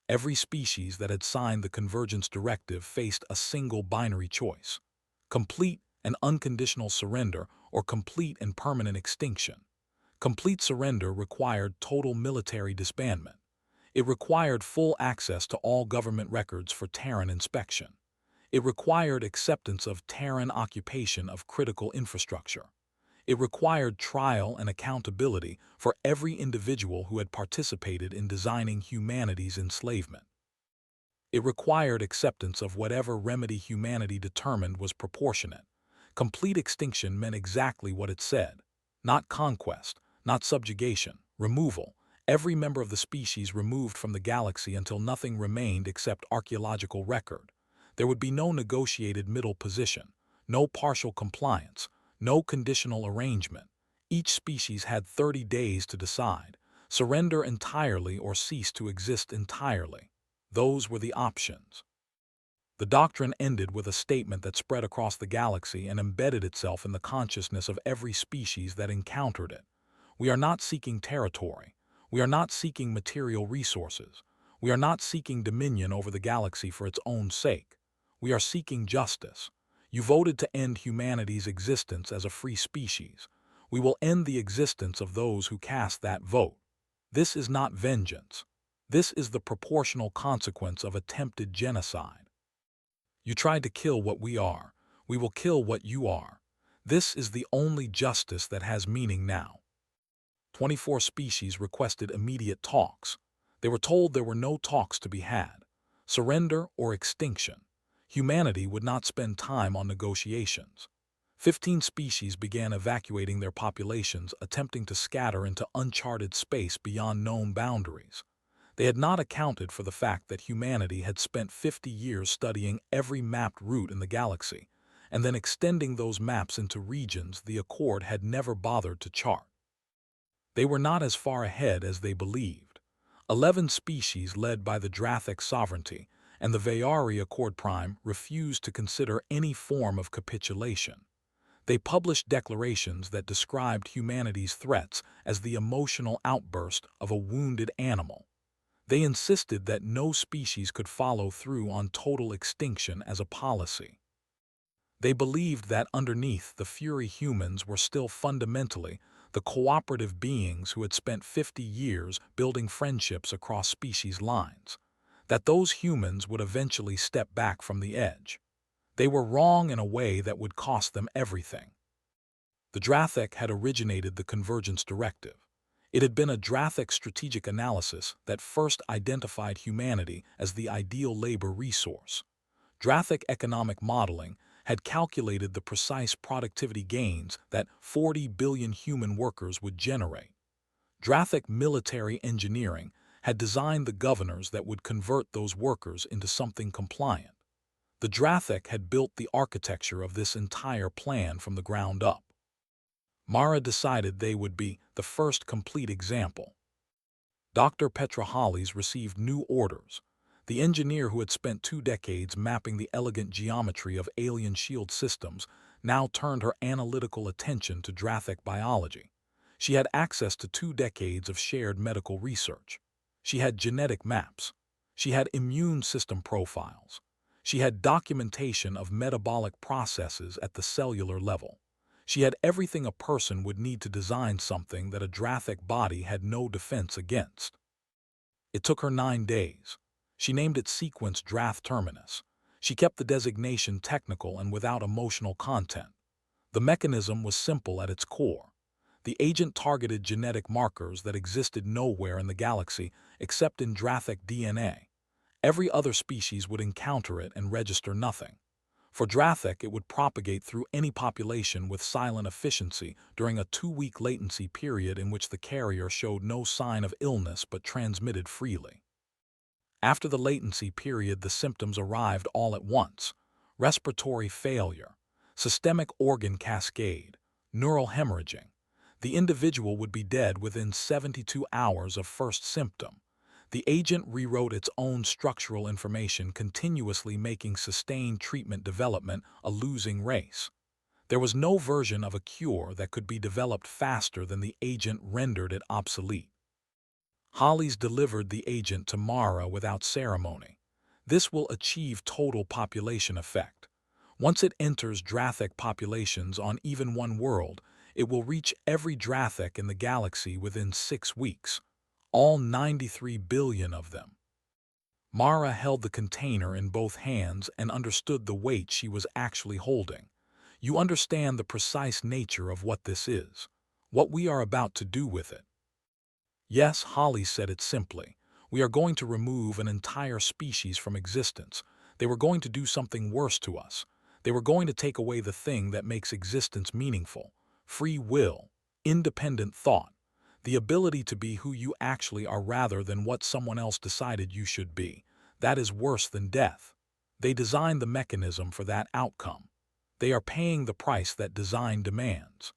Every species that had signed the Convergence Directive faced a single binary choice: complete and unconditional surrender or complete and permanent extinction. Complete surrender required total military disbandment. It required full access to all government records for Terran inspection. It required acceptance of Terran occupation of critical infrastructure. It required trial and accountability for every individual who had participated in designing humanity's enslavement. It required acceptance of whatever remedy humanity determined was proportionate. Complete extinction meant exactly what it said. Not conquest, not subjugation, removal. Every member of the species removed from the galaxy until nothing remained except archaeological record. There would be no negotiated middle position, no partial compliance, no conditional arrangement. Each species had 30 days to decide: surrender entirely or cease to exist entirely. Those were the options. The doctrine ended with a statement that spread across the galaxy and embedded itself in the consciousness of every species that encountered it. We are not seeking territory. We are not seeking material resources. We are not seeking dominion over the galaxy for its own sake. We are seeking justice. You voted to end humanity's existence as a free species. We will end the existence of those who cast that vote. This is not vengeance. This is the proportional consequence of attempted genocide. You tried to kill what we are. We will kill what you are. This is the only justice that has meaning now. 24 species requested immediate talks. They were told there were no talks to be had. Surrender or extinction. Humanity would not spend time on negotiations. 15 species began evacuating their populations, attempting to scatter into uncharted space beyond known boundaries. They had not accounted for the fact that humanity had spent 50 years studying every mapped route in the galaxy, and then extending those maps into regions the Accord had never bothered to chart. They were not as far ahead as they believed. 11 species led by the Drathic sovereignty and the Vayari Accord Prime refused to consider any form of capitulation. They published declarations that described humanity's threats as the emotional outburst of a wounded animal. They insisted that no species could follow through on total extinction as a policy. They believed that underneath the Fury humans were still fundamentally the cooperative beings who had spent 50 years building friendships across species lines, that those humans would eventually step back from the edge. They were wrong in a way that would cost them everything. The Drathic had originated the Convergence Directive. It had been a Drathic strategic analysis that first identified humanity as the ideal labor resource. Drathic economic modeling had calculated the precise productivity gains that 40 billion human workers would generate. Drathic military engineering had designed the governors that would convert those workers into something compliant. The Drathic had built the architecture of this entire plan from the ground up. Mara decided they would be the first complete example. Dr. Petrahales received new orders. The engineer who had spent 2 decades mapping the elegant geometry of alien shield systems now turned her analytical attention to Drathic biology. She had access to 2 decades of shared medical research. She had genetic maps. She had immune system profiles. She had documentation of metabolic processes at the cellular level. She had everything a person would need to design something that a Drathic body had no defense against. It took her 9 days. She named it Sequence Drath Terminus. She kept the designation technical and without emotional content. The mechanism was simple at its core. The agent targeted genetic markers that existed nowhere in the galaxy except in Drathic DNA. Every other species would encounter it and register nothing. For Drathic, it would propagate through any population with silent efficiency during a 2-week latency period in which the carrier showed no sign of illness but transmitted freely. After the latency period, the symptoms arrived all at once: respiratory failure, systemic organ cascade, neural hemorrhaging. The individual would be dead within 72 hours of first symptom. The agent rewrote its own structural information, continuously making sustained treatment development a losing race. There was no version of a cure that could be developed faster than the agent rendered it obsolete. Hollies delivered the agent to Mara without ceremony. This will achieve total population effect. Once it enters Drathic populations on even one world, it will reach every Drathic in the galaxy within 6 weeks. All 93 billion of them. Mara held the container in both hands and understood the weight she was actually holding. You understand the precise nature of what this is, what we are about to do with it. Yes, Holly said it simply. We are going to remove an entire species from existence. They were going to do something worse to us. They were going to take away the thing that makes existence meaningful: free will, independent thought, the ability to be who you actually are rather than what someone else decided you should be. That is worse than death. They designed the mechanism for that outcome. They are paying the price that design demands.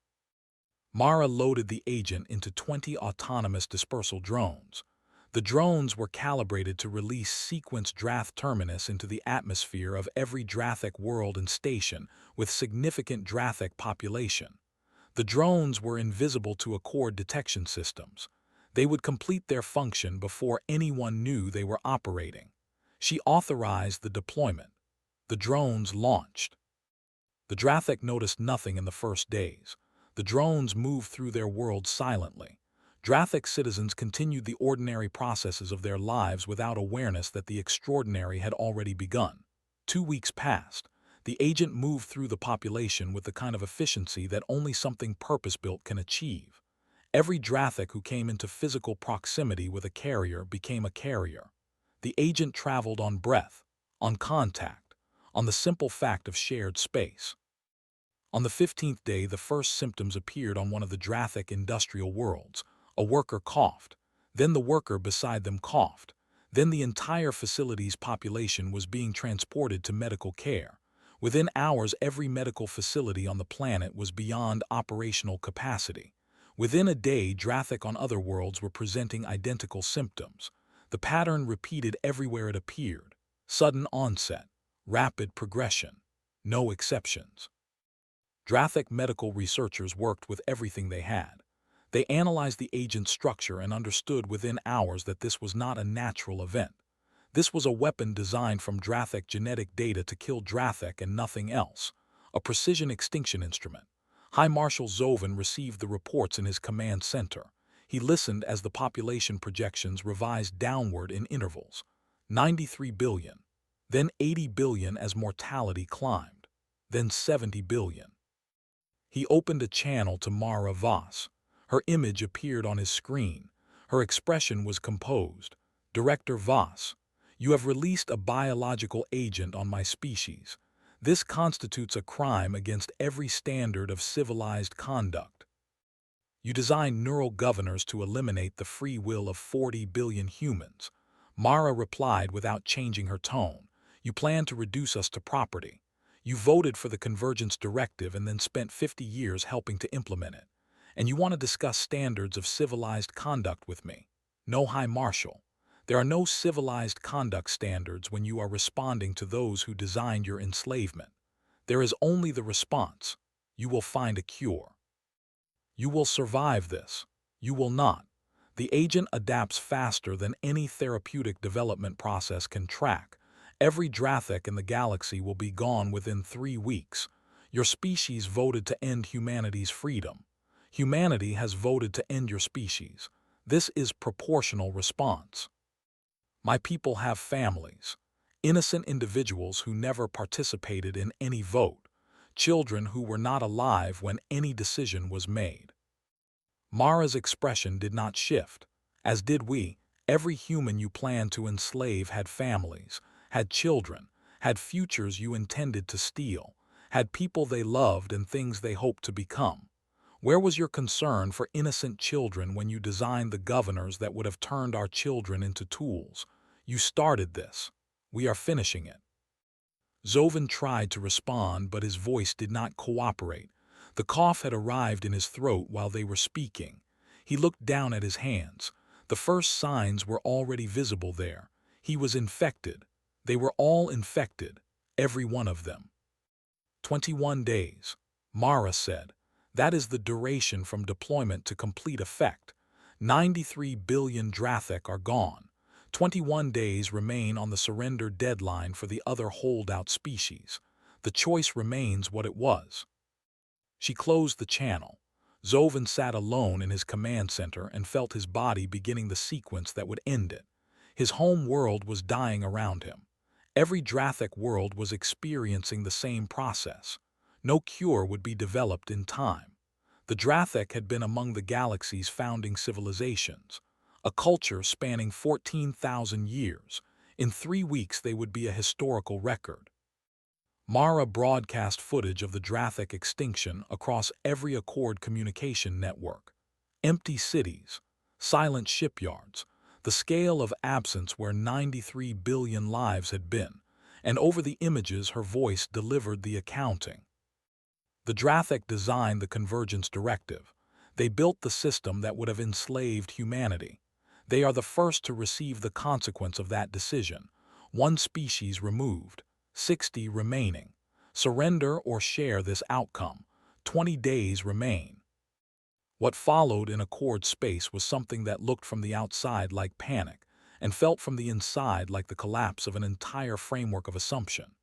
Mara loaded the agent into 20 autonomous dispersal drones. The drones were calibrated to release sequence Drath terminus into the atmosphere of every Drathic world and station with significant Drathic population. The drones were invisible to Accord detection systems. They would complete their function before anyone knew they were operating. She authorized the deployment. The drones launched. The Drathic noticed nothing in the first days. The drones moved through their world silently. Drathic citizens continued the ordinary processes of their lives without awareness that the extraordinary had already begun. 2 weeks passed. The agent moved through the population with the kind of efficiency that only something purpose-built can achieve. Every Drathic who came into physical proximity with a carrier became a carrier. The agent traveled on breath, on contact, on the simple fact of shared space. On the 15th day, the first symptoms appeared on one of the Drathic industrial worlds. A worker coughed. Then the worker beside them coughed. Then the entire facility's population was being transported to medical care. Within hours, every medical facility on the planet was beyond operational capacity. Within a day, Drathic on other worlds were presenting identical symptoms. The pattern repeated everywhere it appeared. Sudden onset, rapid progression, no exceptions. Drathic medical researchers worked with everything they had. They analyzed the agent's structure and understood within hours that this was not a natural event. This was a weapon designed from Drathic genetic data to kill Drathic and nothing else. A precision extinction instrument. High Marshal Zovan received the reports in his command center. He listened as the population projections revised downward in intervals. 93 billion. Then 80 billion as mortality climbed. Then 70 billion. He opened a channel to Mara Voss. Her image appeared on his screen. Her expression was composed. Director Voss, you have released a biological agent on my species. This constitutes a crime against every standard of civilized conduct. You designed neural governors to eliminate the free will of 40 billion humans. Mara replied without changing her tone. You plan to reduce us to property. You voted for the Convergence Directive and then spent 50 years helping to implement it. And you want to discuss standards of civilized conduct with me. No, High Marshal. There are no civilized conduct standards when you are responding to those who designed your enslavement. There is only the response. You will find a cure. You will survive this. You will not. The agent adapts faster than any therapeutic development process can track. Every Drathic in the galaxy will be gone within 3 weeks. Your species voted to end humanity's freedom. Humanity has voted to end your species. This is proportional response. My people have families, innocent individuals who never participated in any vote, children who were not alive when any decision was made. Mara's expression did not shift, as did we. Every human you planned to enslave had families, had children, had futures you intended to steal, had people they loved and things they hoped to become. Where was your concern for innocent children when you designed the governors that would have turned our children into tools? You started this. We are finishing it. Zovan tried to respond, but his voice did not cooperate. The cough had arrived in his throat while they were speaking. He looked down at his hands. The first signs were already visible there. He was infected. They were all infected, every one of them. 21 days, Mara said. That is the duration from deployment to complete effect. 93 billion Drathic are gone. 21 days remain on the surrender deadline for the other holdout species. The choice remains what it was. She closed the channel. Zovan sat alone in his command center and felt his body beginning the sequence that would end it. His home world was dying around him. Every Drathic world was experiencing the same process. No cure would be developed in time. The Drathic had been among the galaxy's founding civilizations, a culture spanning 14,000 years. In 3 weeks they would be a historical record. Mara broadcast footage of the Drathic extinction across every Accord communication network. Empty cities, silent shipyards, the scale of absence where 93 billion lives had been, and over the images her voice delivered the accounting. The Drathic designed the Convergence Directive. They built the system that would have enslaved humanity. They are the first to receive the consequence of that decision. One species removed, 60 remaining. Surrender or share this outcome. 20 days remain. What followed in Accord space was something that looked from the outside like panic and felt from the inside like the collapse of an entire framework of assumption.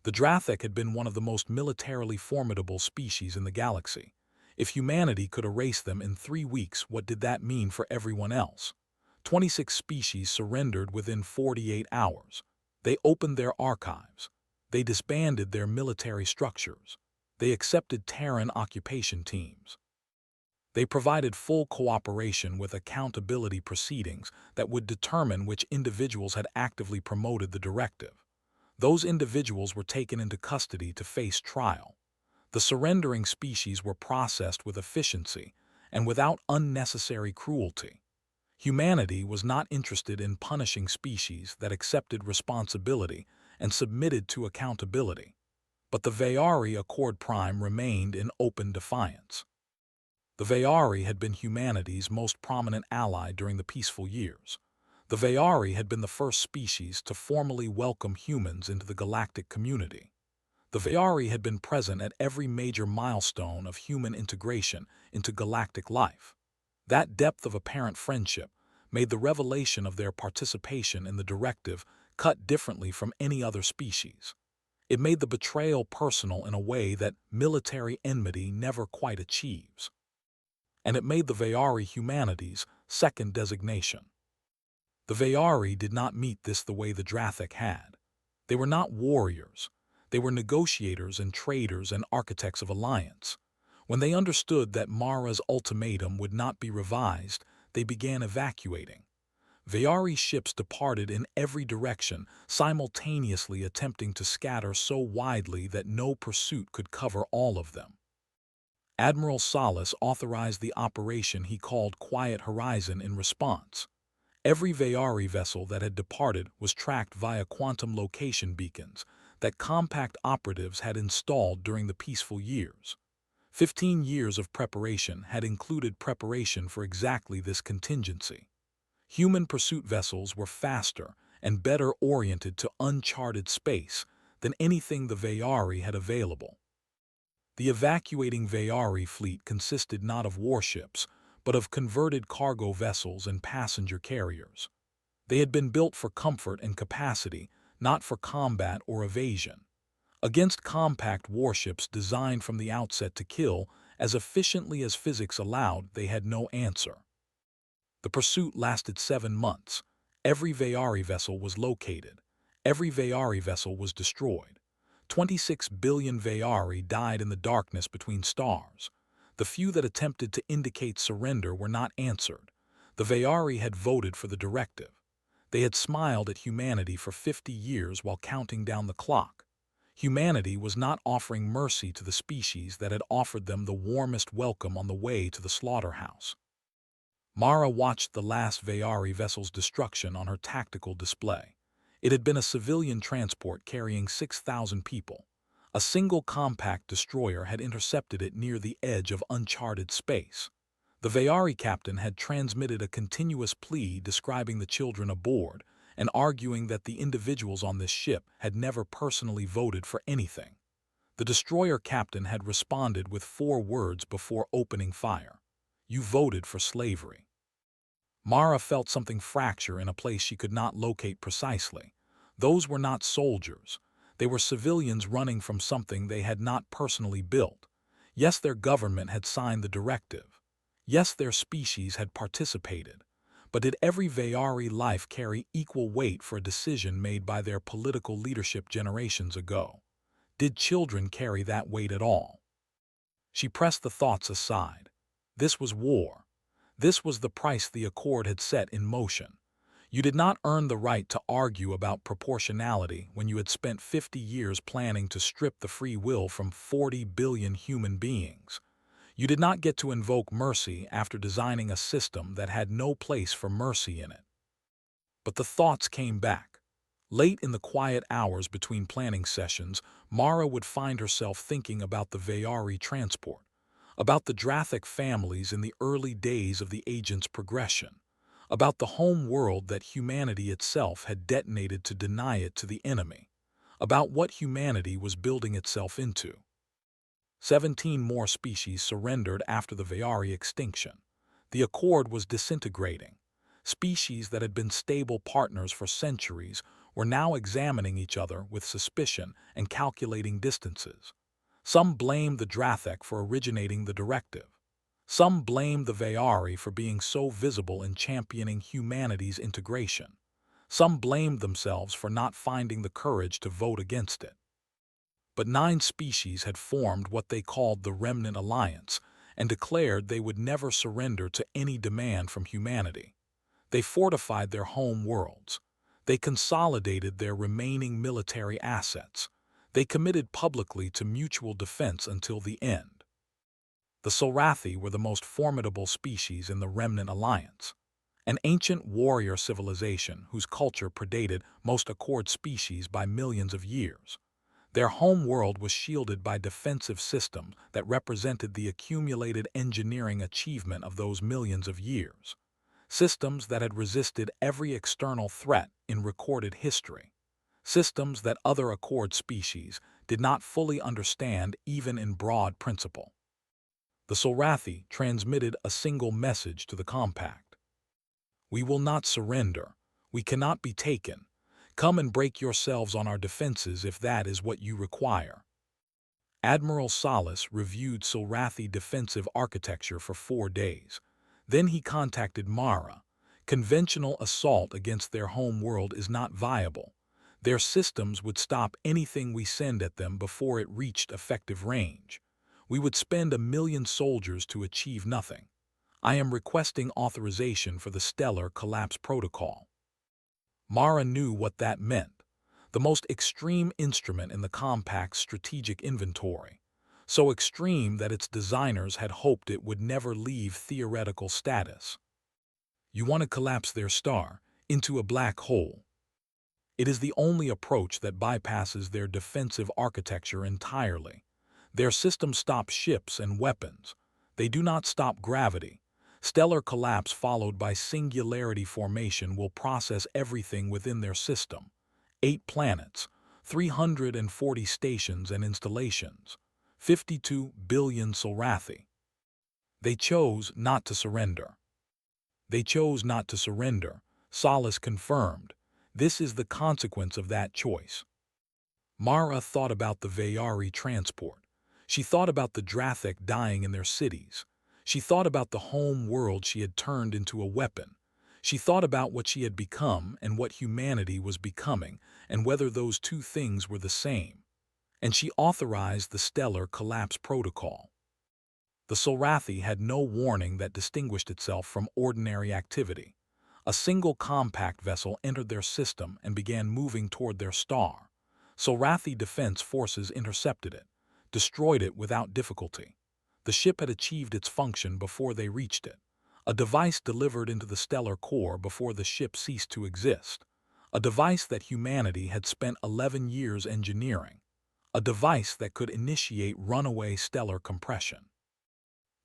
The Drathic had been one of the most militarily formidable species in the galaxy. If humanity could erase them in 3 weeks, what did that mean for everyone else? 26 species surrendered within 48 hours. They opened their archives. They disbanded their military structures. They accepted Terran occupation teams. They provided full cooperation with accountability proceedings that would determine which individuals had actively promoted the directive. Those individuals were taken into custody to face trial. The surrendering species were processed with efficiency and without unnecessary cruelty. Humanity was not interested in punishing species that accepted responsibility and submitted to accountability. But the Vayari Accord Prime remained in open defiance. The Vayari had been humanity's most prominent ally during the peaceful years. The Vayari had been the first species to formally welcome humans into the galactic community. The Vayari had been present at every major milestone of human integration into galactic life. That depth of apparent friendship made the revelation of their participation in the directive cut differently from any other species. It made the betrayal personal in a way that military enmity never quite achieves. And it made the Vayari humanity's second designation. The Vayari did not meet this the way the Drathic had. They were not warriors. They were negotiators and traders and architects of alliance. When they understood that Mara's ultimatum would not be revised, they began evacuating. Vayari ships departed in every direction, simultaneously attempting to scatter so widely that no pursuit could cover all of them. Admiral Salas authorized the operation he called Quiet Horizon in response. Every Vayari vessel that had departed was tracked via quantum location beacons that compact operatives had installed during the peaceful years. 15 years of preparation had included preparation for exactly this contingency. Human pursuit vessels were faster and better oriented to uncharted space than anything the Vayari had available. The evacuating Vayari fleet consisted not of warships, but of converted cargo vessels and passenger carriers. They had been built for comfort and capacity, not for combat or evasion. Against compact warships designed from the outset to kill as efficiently as physics allowed, they had no answer. The pursuit lasted 7 months. Every Vayari vessel was located. Every Vayari vessel was destroyed. 26 billion Vayari died in the darkness between stars. The few that attempted to indicate surrender were not answered. The Vayari had voted for the directive. They had smiled at humanity for 50 years while counting down the clock. Humanity was not offering mercy to the species that had offered them the warmest welcome on the way to the slaughterhouse. Mara watched the last Vayari vessel's destruction on her tactical display. It had been a civilian transport carrying 6,000 people. A single compact destroyer had intercepted it near the edge of uncharted space. The Vayari captain had transmitted a continuous plea describing the children aboard and arguing that the individuals on this ship had never personally voted for anything. The destroyer captain had responded with 4 words before opening fire. "You voted for slavery." Mara felt something fracture in a place she could not locate precisely. Those were not soldiers. They were civilians running from something they had not personally built. Yes, their government had signed the directive. Yes, their species had participated. But did every Vayari life carry equal weight for a decision made by their political leadership generations ago? Did children carry that weight at all? She pressed the thoughts aside. This was war. This was the price the Accord had set in motion. You did not earn the right to argue about proportionality when you had spent 50 years planning to strip the free will from 40 billion human beings. You did not get to invoke mercy after designing a system that had no place for mercy in it. But the thoughts came back. Late in the quiet hours between planning sessions, Mara would find herself thinking about the Vayari transport, about the Drathic families in the early days of the agent's progression, about the home world that humanity itself had detonated to deny it to the enemy, about what humanity was building itself into. 17 more species surrendered after the Vayari extinction. The Accord was disintegrating. Species that had been stable partners for centuries were now examining each other with suspicion and calculating distances. Some blamed the Drathek for originating the directive. Some blamed the Vayari for being so visible in championing humanity's integration. Some blamed themselves for not finding the courage to vote against it. But 9 species had formed what they called the Remnant Alliance and declared they would never surrender to any demand from humanity. They fortified their home worlds. They consolidated their remaining military assets. They committed publicly to mutual defense until the end. The Solrathi were the most formidable species in the Remnant Alliance, an ancient warrior civilization whose culture predated most Accord species by millions of years. Their home world was shielded by defensive systems that represented the accumulated engineering achievement of those millions of years. Systems that had resisted every external threat in recorded history. Systems that other Accord species did not fully understand even in broad principle. The Solrathi transmitted a single message to the compact. "We will not surrender. We cannot be taken. Come and break yourselves on our defenses if that is what you require." Admiral Salas reviewed Solrathi defensive architecture for 4 days. Then he contacted Mara. Conventional assault against their home world is not viable. Their systems would stop anything we send at them before it reached effective range. We would spend 1,000,000 soldiers to achieve nothing. I am requesting authorization for the Stellar Collapse Protocol. Mara knew what that meant. The most extreme instrument in the Compact's strategic inventory. So extreme that its designers had hoped it would never leave theoretical status. You want to collapse their star into a black hole. It is the only approach that bypasses their defensive architecture entirely. Their systems stop ships and weapons. They do not stop gravity. Stellar collapse followed by singularity formation will process everything within their system. 8 planets, 340 stations and installations, 52 billion Solrathi. They chose not to surrender. They chose not to surrender, Salas confirmed. This is the consequence of that choice. Mara thought about the Vayari transport. She thought about the Drathek dying in their cities. She thought about the home world she had turned into a weapon. She thought about what she had become and what humanity was becoming, and whether those two things were the same. And she authorized the Stellar Collapse Protocol. The Solrathi had no warning that distinguished itself from ordinary activity. A single compact vessel entered their system and began moving toward their star. Solrathi defense forces intercepted it, destroyed it without difficulty. The ship had achieved its function before they reached it. A device delivered into the stellar core before the ship ceased to exist. A device that humanity had spent 11 years engineering. A device that could initiate runaway stellar compression.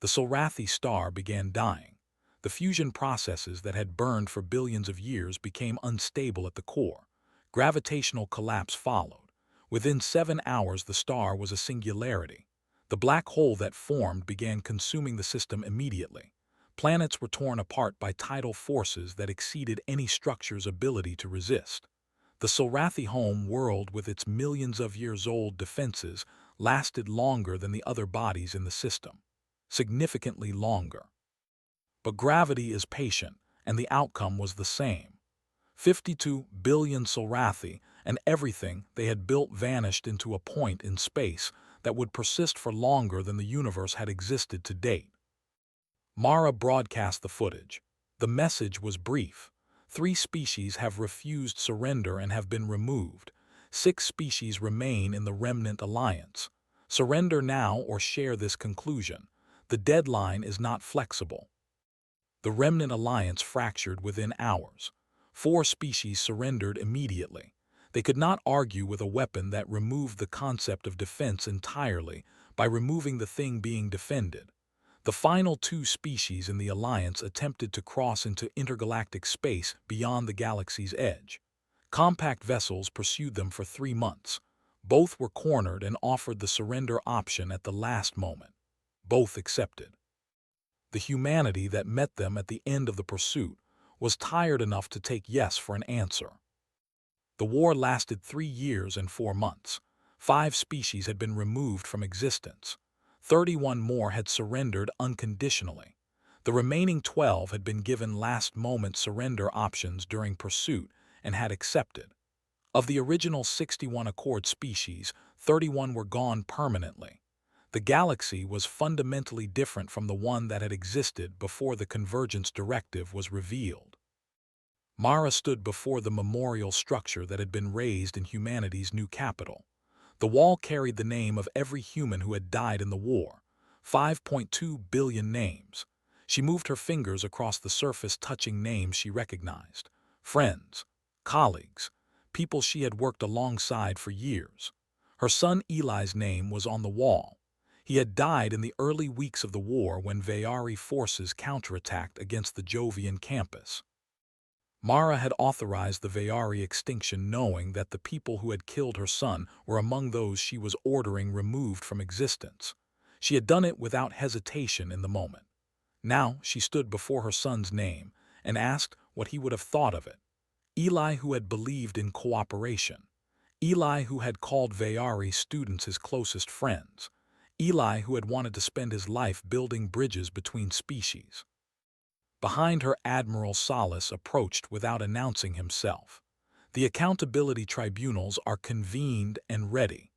The Solrathi star began dying. The fusion processes that had burned for billions of years became unstable at the core. Gravitational collapse followed. Within 7 hours, the star was a singularity. The black hole that formed began consuming the system immediately. Planets were torn apart by tidal forces that exceeded any structure's ability to resist. The Solrathi home world, with its millions of years old defenses, lasted longer than the other bodies in the system. Significantly longer. But gravity is patient, and the outcome was the same. 52 billion Solrathi, and everything they had built vanished into a point in space that would persist for longer than the universe had existed to date. Mara broadcast the footage. The message was brief. 3 species have refused surrender and have been removed. 6 species remain in the Remnant Alliance. Surrender now or share this conclusion. The deadline is not flexible. The Remnant Alliance fractured within hours. 4 species surrendered immediately. They could not argue with a weapon that removed the concept of defense entirely by removing the thing being defended. The final two species in the alliance attempted to cross into intergalactic space beyond the galaxy's edge. Compact vessels pursued them for 3 months. Both were cornered and offered the surrender option at the last moment. Both accepted. The humanity that met them at the end of the pursuit was tired enough to take yes for an answer. The war lasted 3 years and 4 months. 5 species had been removed from existence. 31 more had surrendered unconditionally. The remaining 12 had been given last-moment surrender options during pursuit and had accepted. Of the original 61 Accord species, 31 were gone permanently. The galaxy was fundamentally different from the one that had existed before the Convergence Directive was revealed. Mara stood before the memorial structure that had been raised in humanity's new capital. The wall carried the name of every human who had died in the war, 5.2 billion names. She moved her fingers across the surface, touching names she recognized. Friends, colleagues, people she had worked alongside for years. Her son Eli's name was on the wall. He had died in the early weeks of the war when Vayari forces counterattacked against the Jovian campus. Mara had authorized the Vayari extinction, knowing that the people who had killed her son were among those she was ordering removed from existence. She had done it without hesitation in the moment. Now she stood before her son's name and asked what he would have thought of it. Eli, who had believed in cooperation. Eli, who had called Vayari students his closest friends. Eli, who had wanted to spend his life building bridges between species. Behind her, Admiral Solace approached without announcing himself. The accountability tribunals are convened and ready.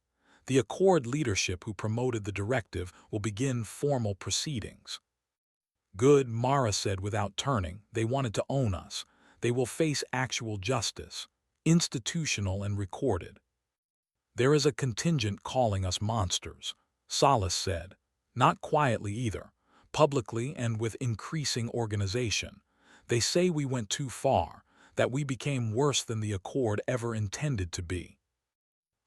The Accord leadership who promoted the directive will begin formal proceedings. Good, Mara said without turning. They wanted to own us. They will face actual justice, institutional and recorded. There is a contingent calling us monsters, Solace said. Not quietly either. Publicly and with increasing organization. They say we went too far, that we became worse than the Accord ever intended to be.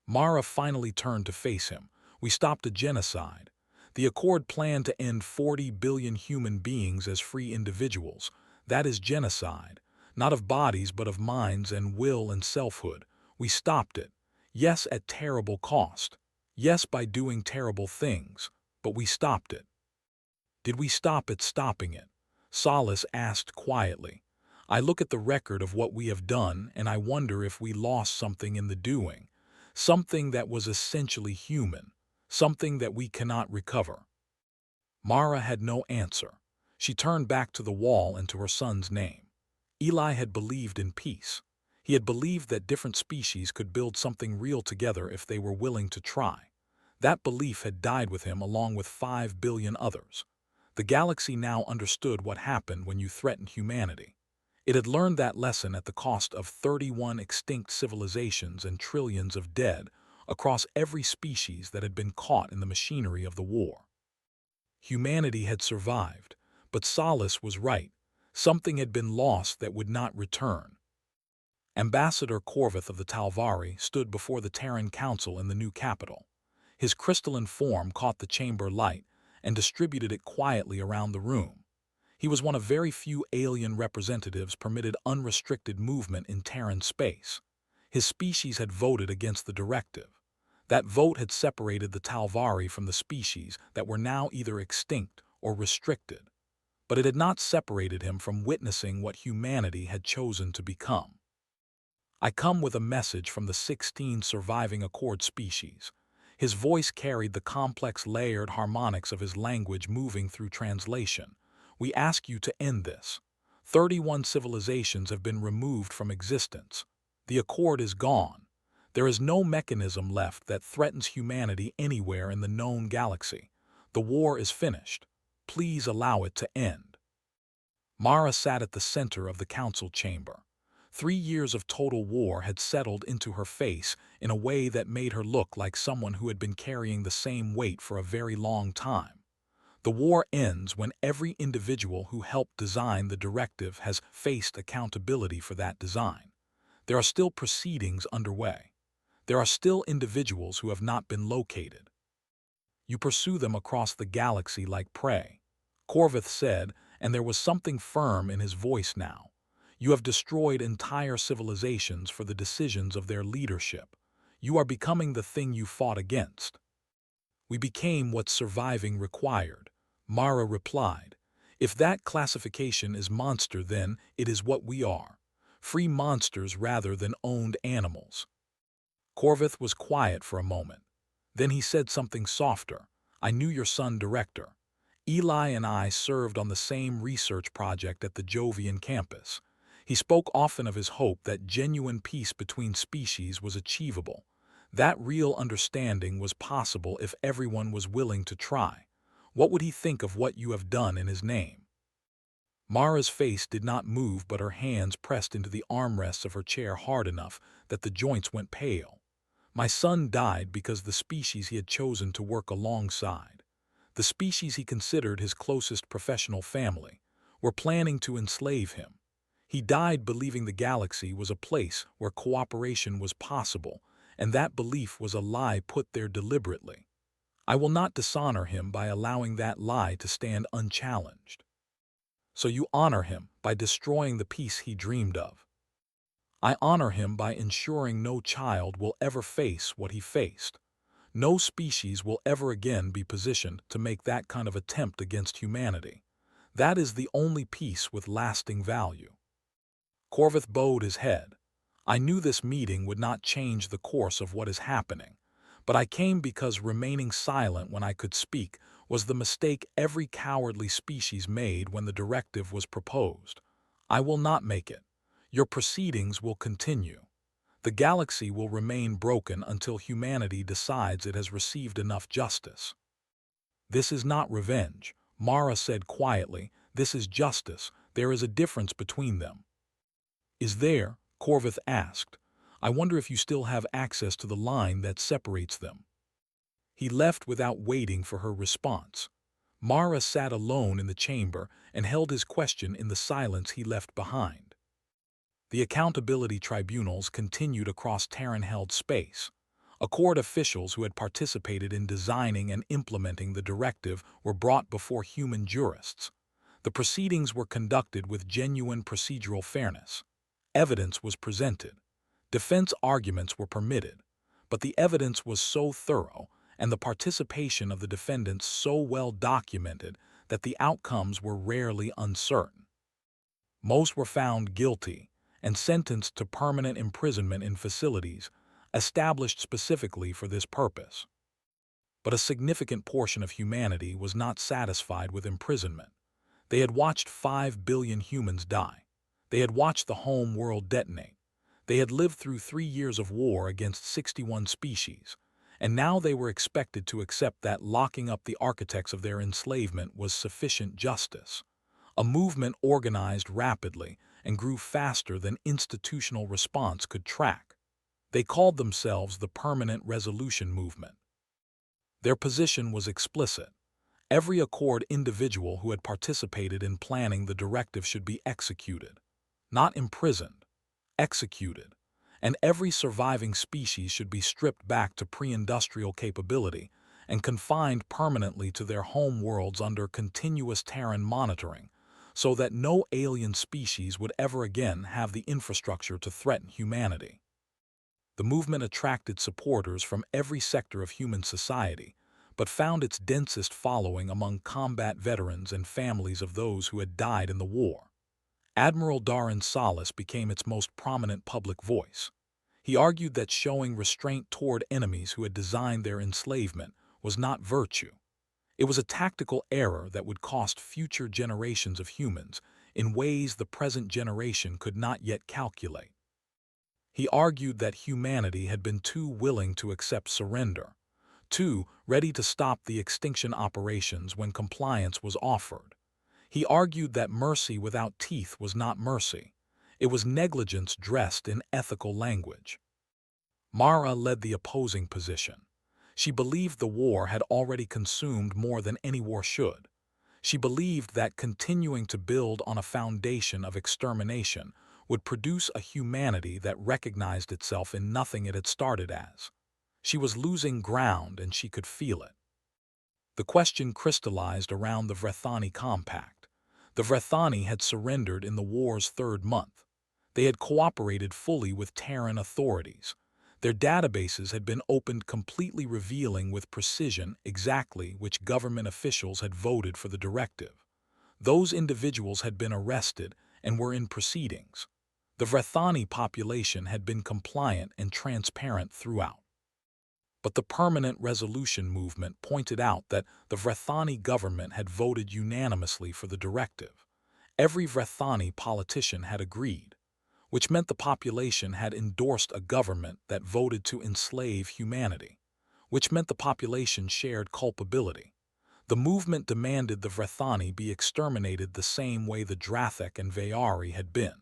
Mara finally turned to face him. We stopped a genocide. The Accord planned to end 40 billion human beings as free individuals. That is genocide, not of bodies but of minds and will and selfhood. We stopped it. Yes, at terrible cost. Yes, by doing terrible things, but we stopped it. Did we stop at stopping it? Solace asked quietly. I look at the record of what we have done and I wonder if we lost something in the doing, something that was essentially human, something that we cannot recover. Mara had no answer. She turned back to the wall and to her son's name. Eli had believed in peace. He had believed that different species could build something real together if they were willing to try. That belief had died with him along with 5 billion others. The galaxy now understood what happened when you threatened humanity. It had learned that lesson at the cost of 31 extinct civilizations and trillions of dead across every species that had been caught in the machinery of the war. Humanity had survived, but Solace was right. Something had been lost that would not return. Ambassador Corvith of the Talvari stood before the Terran Council in the new capital. His crystalline form caught the chamber light and distributed it quietly around the room. He was one of very few alien representatives permitted unrestricted movement in Terran space. His species had voted against the directive. That vote had separated the Talvari from the species that were now either extinct or restricted. But it had not separated him from witnessing what humanity had chosen to become. I come with a message from the 16 surviving Accord species. His voice carried the complex layered harmonics of his language moving through translation. We ask you to end this. 31 civilizations have been removed from existence. The Accord is gone. There is no mechanism left that threatens humanity anywhere in the known galaxy. The war is finished. Please allow it to end. Mara sat at the center of the council chamber. 3 years of total war had settled into her face in a way that made her look like someone who had been carrying the same weight for a very long time. The war ends when every individual who helped design the directive has faced accountability for that design. There are still proceedings underway. There are still individuals who have not been located. You pursue them across the galaxy like prey. Corvith said, and there was something firm in his voice now. You have destroyed entire civilizations for the decisions of their leadership. You are becoming the thing you fought against. We became what surviving required, Mara replied. If that classification is monster, then it is what we are. Free monsters rather than owned animals. Corvith was quiet for a moment. Then he said something softer. I knew your son, Director. Eli and I served on the same research project at the Jovian campus. He spoke often of his hope that genuine peace between species was achievable. That real understanding was possible if everyone was willing to try. What would he think of what you have done in his name? Mara's face did not move, but her hands pressed into the armrests of her chair hard enough that the joints went pale. My son died because the species he had chosen to work alongside, the species he considered his closest professional family, were planning to enslave him. He died believing the galaxy was a place where cooperation was possible, and that belief was a lie put there deliberately. I will not dishonor him by allowing that lie to stand unchallenged. So you honor him by destroying the peace he dreamed of. I honor him by ensuring no child will ever face what he faced. No species will ever again be positioned to make that kind of attempt against humanity. That is the only peace with lasting value. Corvith bowed his head. I knew this meeting would not change the course of what is happening, but I came because remaining silent when I could speak was the mistake every cowardly species made when the directive was proposed. I will not make it. Your proceedings will continue. The galaxy will remain broken until humanity decides it has received enough justice. This is not revenge, Mara said quietly. This is justice. There is a difference between them. Is there? Corvith asked. I wonder if you still have access to the line that separates them. He left without waiting for her response. Mara sat alone in the chamber and held his question in the silence he left behind. The accountability tribunals continued across Terran-held space. Accord officials who had participated in designing and implementing the directive were brought before human jurists. The proceedings were conducted with genuine procedural fairness. Evidence was presented. Defense arguments were permitted. But the evidence was so thorough and the participation of the defendants so well documented that the outcomes were rarely uncertain. Most were found guilty and sentenced to permanent imprisonment in facilities established specifically for this purpose. But a significant portion of humanity was not satisfied with imprisonment. They had watched 5 billion humans die. They had watched the home world detonate. They had lived through 3 years of war against 61 species, and now they were expected to accept that locking up the architects of their enslavement was sufficient justice. A movement organized rapidly and grew faster than institutional response could track. They called themselves the Permanent Resolution Movement. Their position was explicit. Every Accord individual who had participated in planning the directive should be executed. Not imprisoned, executed. And every surviving species should be stripped back to pre-industrial capability and confined permanently to their home worlds under continuous Terran monitoring, so that no alien species would ever again have the infrastructure to threaten humanity. The movement attracted supporters from every sector of human society, but found its densest following among combat veterans and families of those who had died in the war. Admiral Darren Salas became its most prominent public voice. He argued that showing restraint toward enemies who had designed their enslavement was not virtue. It was a tactical error that would cost future generations of humans in ways the present generation could not yet calculate. He argued that humanity had been too willing to accept surrender, too ready to stop the extinction operations when compliance was offered. He argued that mercy without teeth was not mercy. It was negligence dressed in ethical language. Mara led the opposing position. She believed the war had already consumed more than any war should. She believed that continuing to build on a foundation of extermination would produce a humanity that recognized itself in nothing it had started as. She was losing ground and she could feel it. The question crystallized around the Vrethani Compact. The Vrethani had surrendered in the war's third month. They had cooperated fully with Terran authorities. Their databases had been opened, completely revealing with precision exactly which government officials had voted for the directive. Those individuals had been arrested and were in proceedings. The Vrethani population had been compliant and transparent throughout. But the Permanent Resolution movement pointed out that the Vrethani government had voted unanimously for the directive. Every Vrethani politician had agreed, which meant the population had endorsed a government that voted to enslave humanity, which meant the population shared culpability. The movement demanded the Vrethani be exterminated the same way the Drathik and Vayari had been.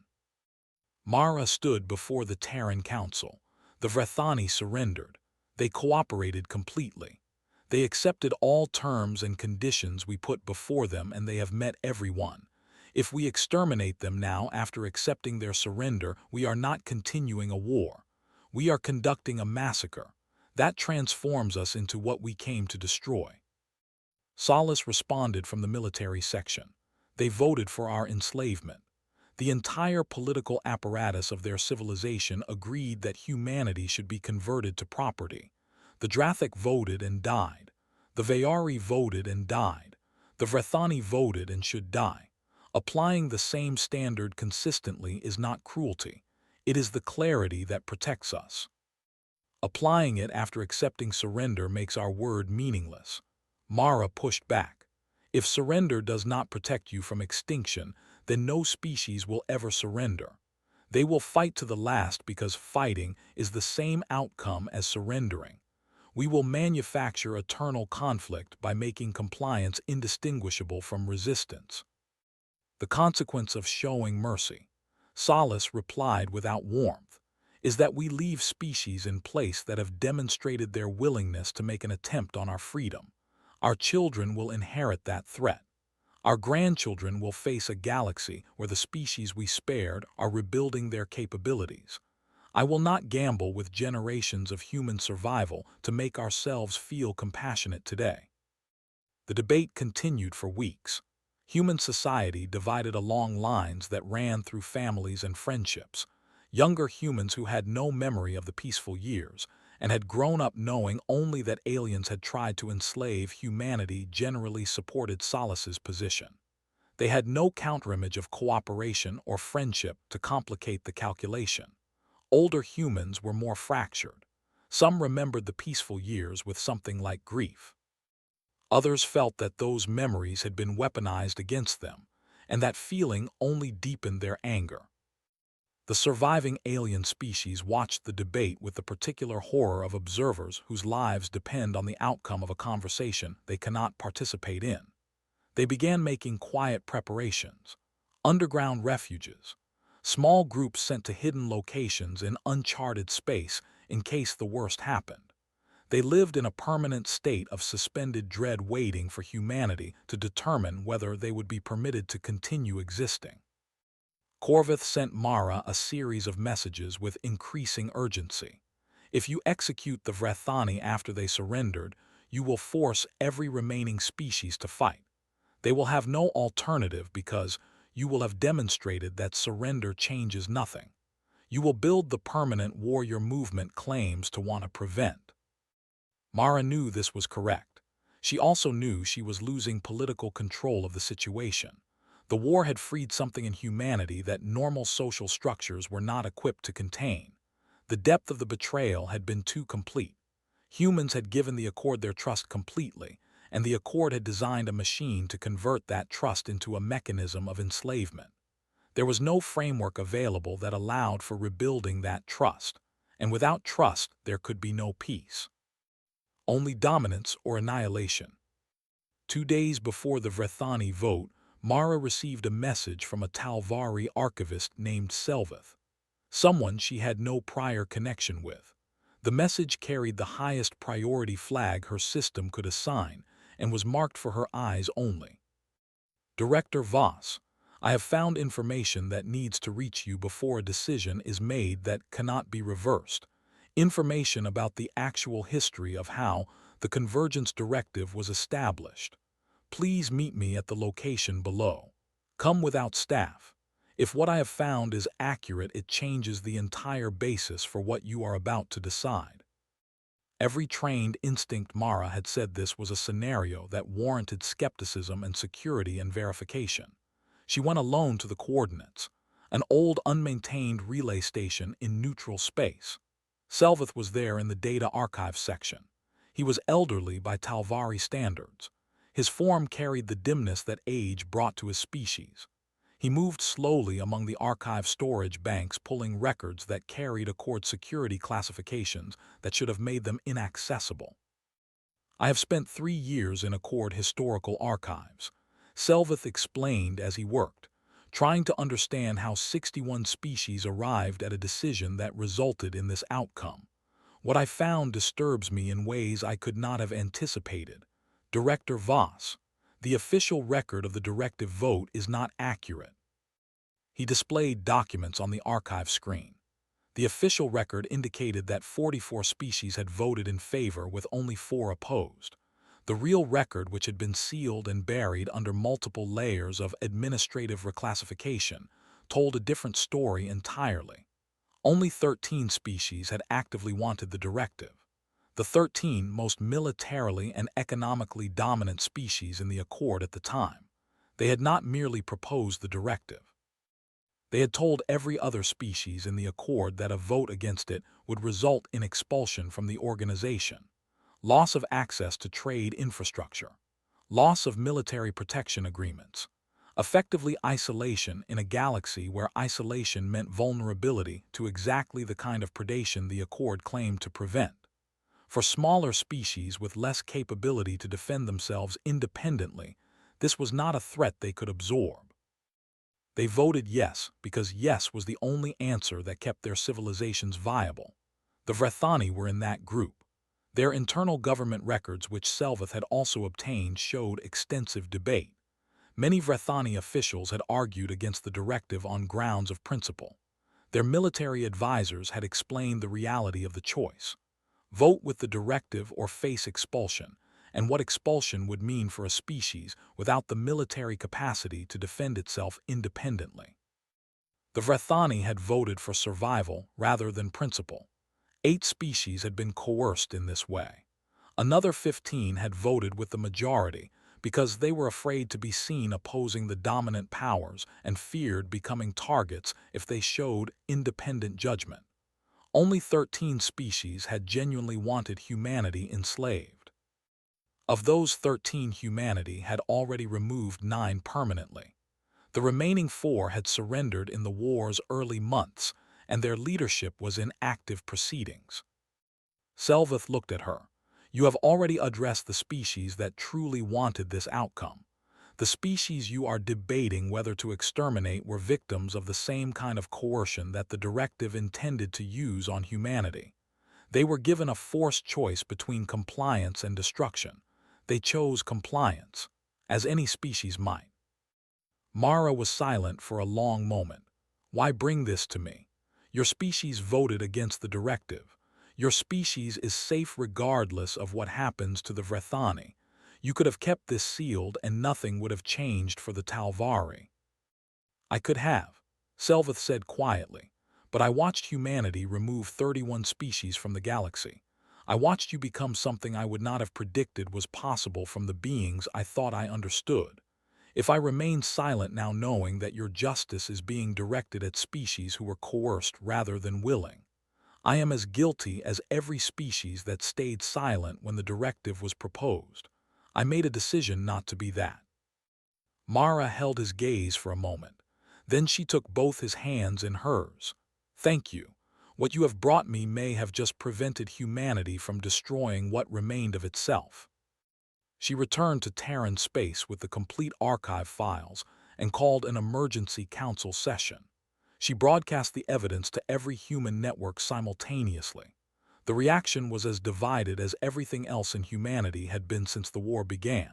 Mara stood before the Terran Council. The Vrethani surrendered. They cooperated completely. They accepted all terms and conditions we put before them, and they have met every one. If we exterminate them now after accepting their surrender, we are not continuing a war. We are conducting a massacre. That transforms us into what we came to destroy. Solace responded from the military section. They voted for our enslavement. The entire political apparatus of their civilization agreed that humanity should be converted to property. The Drathik voted and died. The Vayari voted and died. The Vrethani voted and should die. Applying the same standard consistently is not cruelty. It is the clarity that protects us. Applying it after accepting surrender makes our word meaningless. Mara pushed back. If surrender does not protect you from extinction, then no species will ever surrender. They will fight to the last because fighting is the same outcome as surrendering. We will manufacture eternal conflict by making compliance indistinguishable from resistance. The consequence of showing mercy, Solace replied without warmth, is that we leave species in place that have demonstrated their willingness to make an attempt on our freedom. Our children will inherit that threat. Our grandchildren will face a galaxy where the species we spared are rebuilding their capabilities. I will not gamble with generations of human survival to make ourselves feel compassionate today. The debate continued for weeks. Human society divided along lines that ran through families and friendships. Younger humans who had no memory of the peaceful years and had grown up knowing only that aliens had tried to enslave humanity generally supported Solace's position. They had no counterimage of cooperation or friendship to complicate the calculation. Older humans were more fractured. Some remembered the peaceful years with something like grief. Others felt that those memories had been weaponized against them, and that feeling only deepened their anger. The surviving alien species watched the debate with the particular horror of observers whose lives depend on the outcome of a conversation they cannot participate in. They began making quiet preparations, underground refuges, small groups sent to hidden locations in uncharted space in case the worst happened. They lived in a permanent state of suspended dread, waiting for humanity to determine whether they would be permitted to continue existing. Corvith sent Mara a series of messages with increasing urgency. If you execute the Vrethani after they surrendered, you will force every remaining species to fight. They will have no alternative because you will have demonstrated that surrender changes nothing. You will build the permanent warrior movement claims to want to prevent. Mara knew this was correct. She also knew she was losing political control of the situation. The war had freed something in humanity that normal social structures were not equipped to contain. The depth of the betrayal had been too complete. Humans had given the Accord their trust completely, and the Accord had designed a machine to convert that trust into a mechanism of enslavement. There was no framework available that allowed for rebuilding that trust, and without trust there could be no peace. Only dominance or annihilation. 2 days before the Vrethani vote, Mara received a message from a Talvari archivist named Selvith, someone she had no prior connection with. The message carried the highest priority flag her system could assign and was marked for her eyes only. Director Voss, I have found information that needs to reach you before a decision is made that cannot be reversed. Information about the actual history of how the convergence directive was established. Please meet me at the location below. Come without staff. If what I have found is accurate, it changes the entire basis for what you are about to decide. Every trained instinct Mara had said this was a scenario that warranted skepticism and security and verification. She went alone to the coordinates, an old unmaintained relay station in neutral space. Selveth was there in the data archive section. He was elderly by Talvari standards. His form carried the dimness that age brought to his species. He moved slowly among the archive storage banks, pulling records that carried Accord security classifications that should have made them inaccessible. I have spent 3 years in Accord historical archives, Selveth explained as he worked, trying to understand how 61 species arrived at a decision that resulted in this outcome. What I found disturbs me in ways I could not have anticipated. Director Voss, the official record of the directive vote is not accurate. He displayed documents on the archive screen. The official record indicated that 44 species had voted in favor with only 4 opposed. The real record, which had been sealed and buried under multiple layers of administrative reclassification, told a different story entirely. Only 13 species had actively wanted the directive. The 13 most militarily and economically dominant species in the Accord at the time. They had not merely proposed the directive. They had told every other species in the Accord that a vote against it would result in expulsion from the organization, loss of access to trade infrastructure, loss of military protection agreements, effectively isolation in a galaxy where isolation meant vulnerability to exactly the kind of predation the Accord claimed to prevent. For smaller species with less capability to defend themselves independently, this was not a threat they could absorb. They voted yes because yes was the only answer that kept their civilizations viable. The Vrethani were in that group. Their internal government records, which Selveth had also obtained, showed extensive debate. Many Vrethani officials had argued against the directive on grounds of principle. Their military advisors had explained the reality of the choice. Vote with the directive or face expulsion, and what expulsion would mean for a species without the military capacity to defend itself independently. The Vrethani had voted for survival rather than principle. 8 species had been coerced in this way. Another 15 had voted with the majority because they were afraid to be seen opposing the dominant powers and feared becoming targets if they showed independent judgment. Only 13 species had genuinely wanted humanity enslaved. Of those 13, humanity had already removed 9 permanently. The remaining 4 had surrendered in the war's early months, and their leadership was in active proceedings. Selveth looked at her. You have already addressed the species that truly wanted this outcome. The species you are debating whether to exterminate were victims of the same kind of coercion that the directive intended to use on humanity. They were given a forced choice between compliance and destruction. They chose compliance, as any species might. Mara was silent for a long moment. Why bring this to me? Your species voted against the directive. Your species is safe regardless of what happens to the Vrethani. You could have kept this sealed and nothing would have changed for the Talvari. I could have, Selveth said quietly, but I watched humanity remove 31 species from the galaxy. I watched you become something I would not have predicted was possible from the beings I thought I understood. If I remain silent now, knowing that your justice is being directed at species who were coerced rather than willing, I am as guilty as every species that stayed silent when the directive was proposed. I made a decision not to be that. Mara held his gaze for a moment. Then she took both his hands in hers. Thank you. What you have brought me may have just prevented humanity from destroying what remained of itself. She returned to Terran space with the complete archive files and called an emergency council session. She broadcast the evidence to every human network simultaneously. The reaction was as divided as everything else in humanity had been since the war began.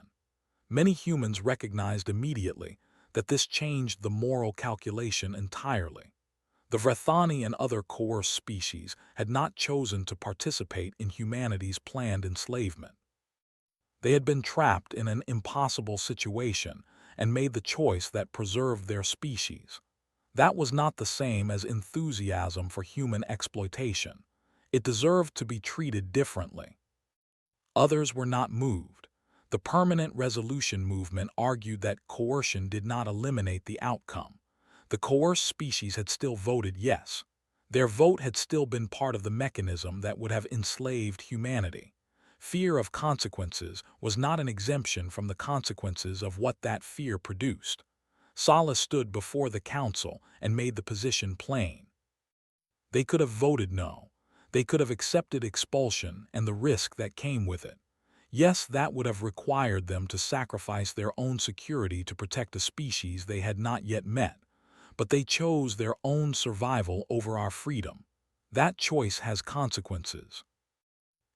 Many humans recognized immediately that this changed the moral calculation entirely. The Vrethani and other coerced species had not chosen to participate in humanity's planned enslavement. They had been trapped in an impossible situation and made the choice that preserved their species. That was not the same as enthusiasm for human exploitation. It deserved to be treated differently. Others were not moved. The permanent resolution movement argued that coercion did not eliminate the outcome. The coerced species had still voted yes. Their vote had still been part of the mechanism that would have enslaved humanity. Fear of consequences was not an exemption from the consequences of what that fear produced. Sala stood before the council and made the position plain. They could have voted no. They could have accepted expulsion and the risk that came with it. Yes, that would have required them to sacrifice their own security to protect a species they had not yet met. But they chose their own survival over our freedom. That choice has consequences.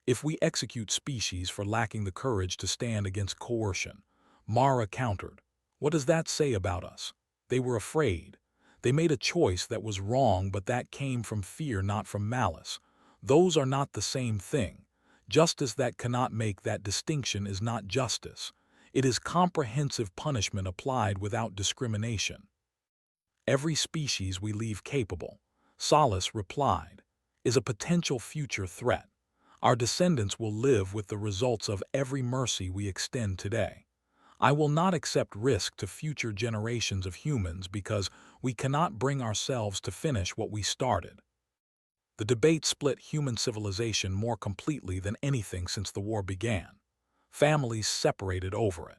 If we execute species for lacking the courage to stand against coercion, Mara countered, what does that say about us? They were afraid. They made a choice that was wrong, but that came from fear, not from malice. Those are not the same thing. Justice that cannot make that distinction is not justice. It is comprehensive punishment applied without discrimination. Every species we leave capable, Solace replied, is a potential future threat. Our descendants will live with the results of every mercy we extend today. I will not accept risk to future generations of humans because we cannot bring ourselves to finish what we started. The debate split human civilization more completely than anything since the war began. Families separated over it.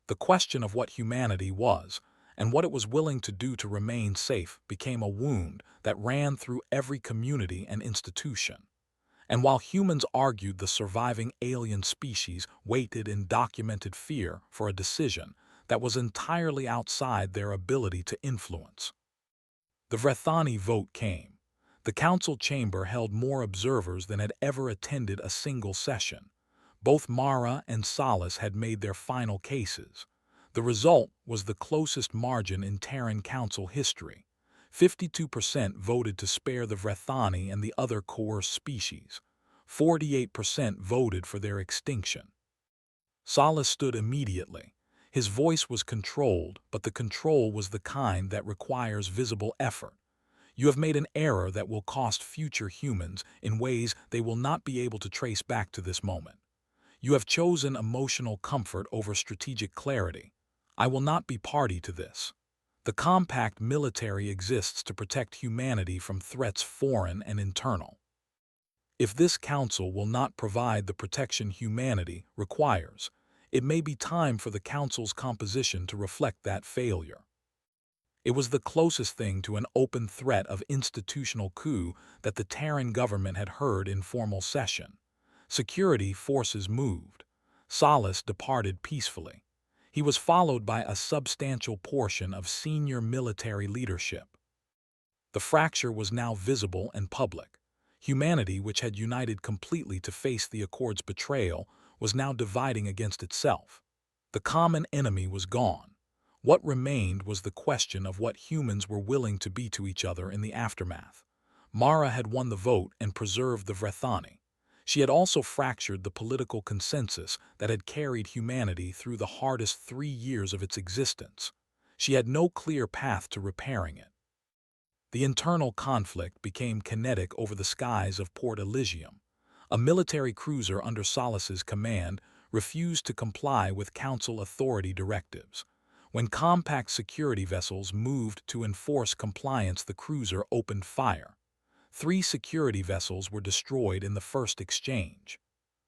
The question of what humanity was and what it was willing to do to remain safe became a wound that ran through every community and institution. And while humans argued the surviving alien species waited in documented fear for a decision that was entirely outside their ability to influence. The Vrethani vote came. The council chamber held more observers than had ever attended a single session. Both Mara and Solace had made their final cases. The result was the closest margin in Terran Council history. 52% voted to spare the Vrethani and the other coerced species. 48% voted for their extinction. Solace stood immediately. His voice was controlled, but the control was the kind that requires visible effort. You have made an error that will cost future humans in ways they will not be able to trace back to this moment. You have chosen emotional comfort over strategic clarity. I will not be party to this. The compact military exists to protect humanity from threats foreign and internal. If this council will not provide the protection humanity requires, it may be time for the council's composition to reflect that failure. It was the closest thing to an open threat of institutional coup that the Terran government had heard in formal session. Security forces moved. Solace departed peacefully. He was followed by a substantial portion of senior military leadership. The fracture was now visible and public. Humanity, which had united completely to face the Accord's betrayal, was now dividing against itself. The common enemy was gone. What remained was the question of what humans were willing to be to each other in the aftermath. Mara had won the vote and preserved the Vrethani. She had also fractured the political consensus that had carried humanity through the hardest 3 years of its existence. She had no clear path to repairing it. The internal conflict became kinetic over the skies of Port Elysium. A military cruiser under Solace's command refused to comply with Council authority directives. When compact security vessels moved to enforce compliance, the cruiser opened fire. 3 security vessels were destroyed in the first exchange.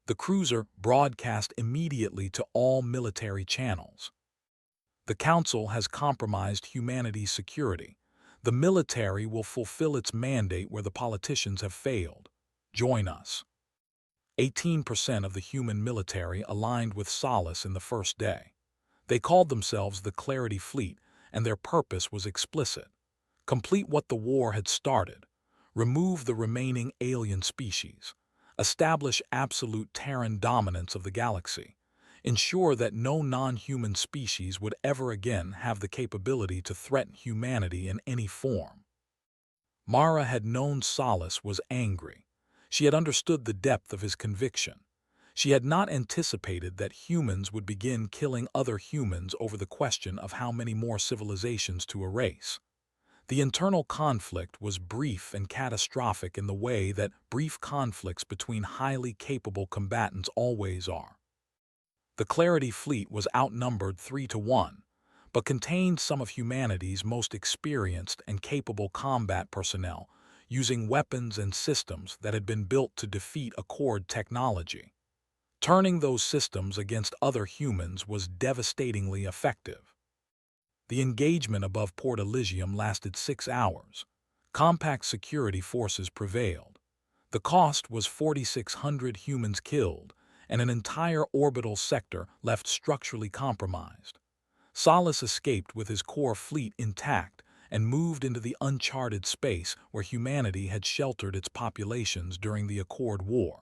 The cruiser broadcast immediately to all military channels. The Council has compromised humanity's security. The military will fulfill its mandate where the politicians have failed. Join us. 18% of the human military aligned with Solace in the first day. They called themselves the Clarity Fleet, and their purpose was explicit. Complete what the war had started. Remove the remaining alien species. Establish absolute Terran dominance of the galaxy. Ensure that no non-human species would ever again have the capability to threaten humanity in any form. Mara had known Solace was angry. She had understood the depth of his conviction. She had not anticipated that humans would begin killing other humans over the question of how many more civilizations to erase. The internal conflict was brief and catastrophic in the way that brief conflicts between highly capable combatants always are. The Clarity fleet was outnumbered 3-1, but contained some of humanity's most experienced and capable combat personnel, using weapons and systems that had been built to defeat Accord technology. Turning those systems against other humans was devastatingly effective. The engagement above Port Elysium lasted 6 hours. Compact security forces prevailed. The cost was 4,600 humans killed, and an entire orbital sector left structurally compromised. Solace escaped with his core fleet intact and moved into the uncharted space where humanity had sheltered its populations during the Accord War.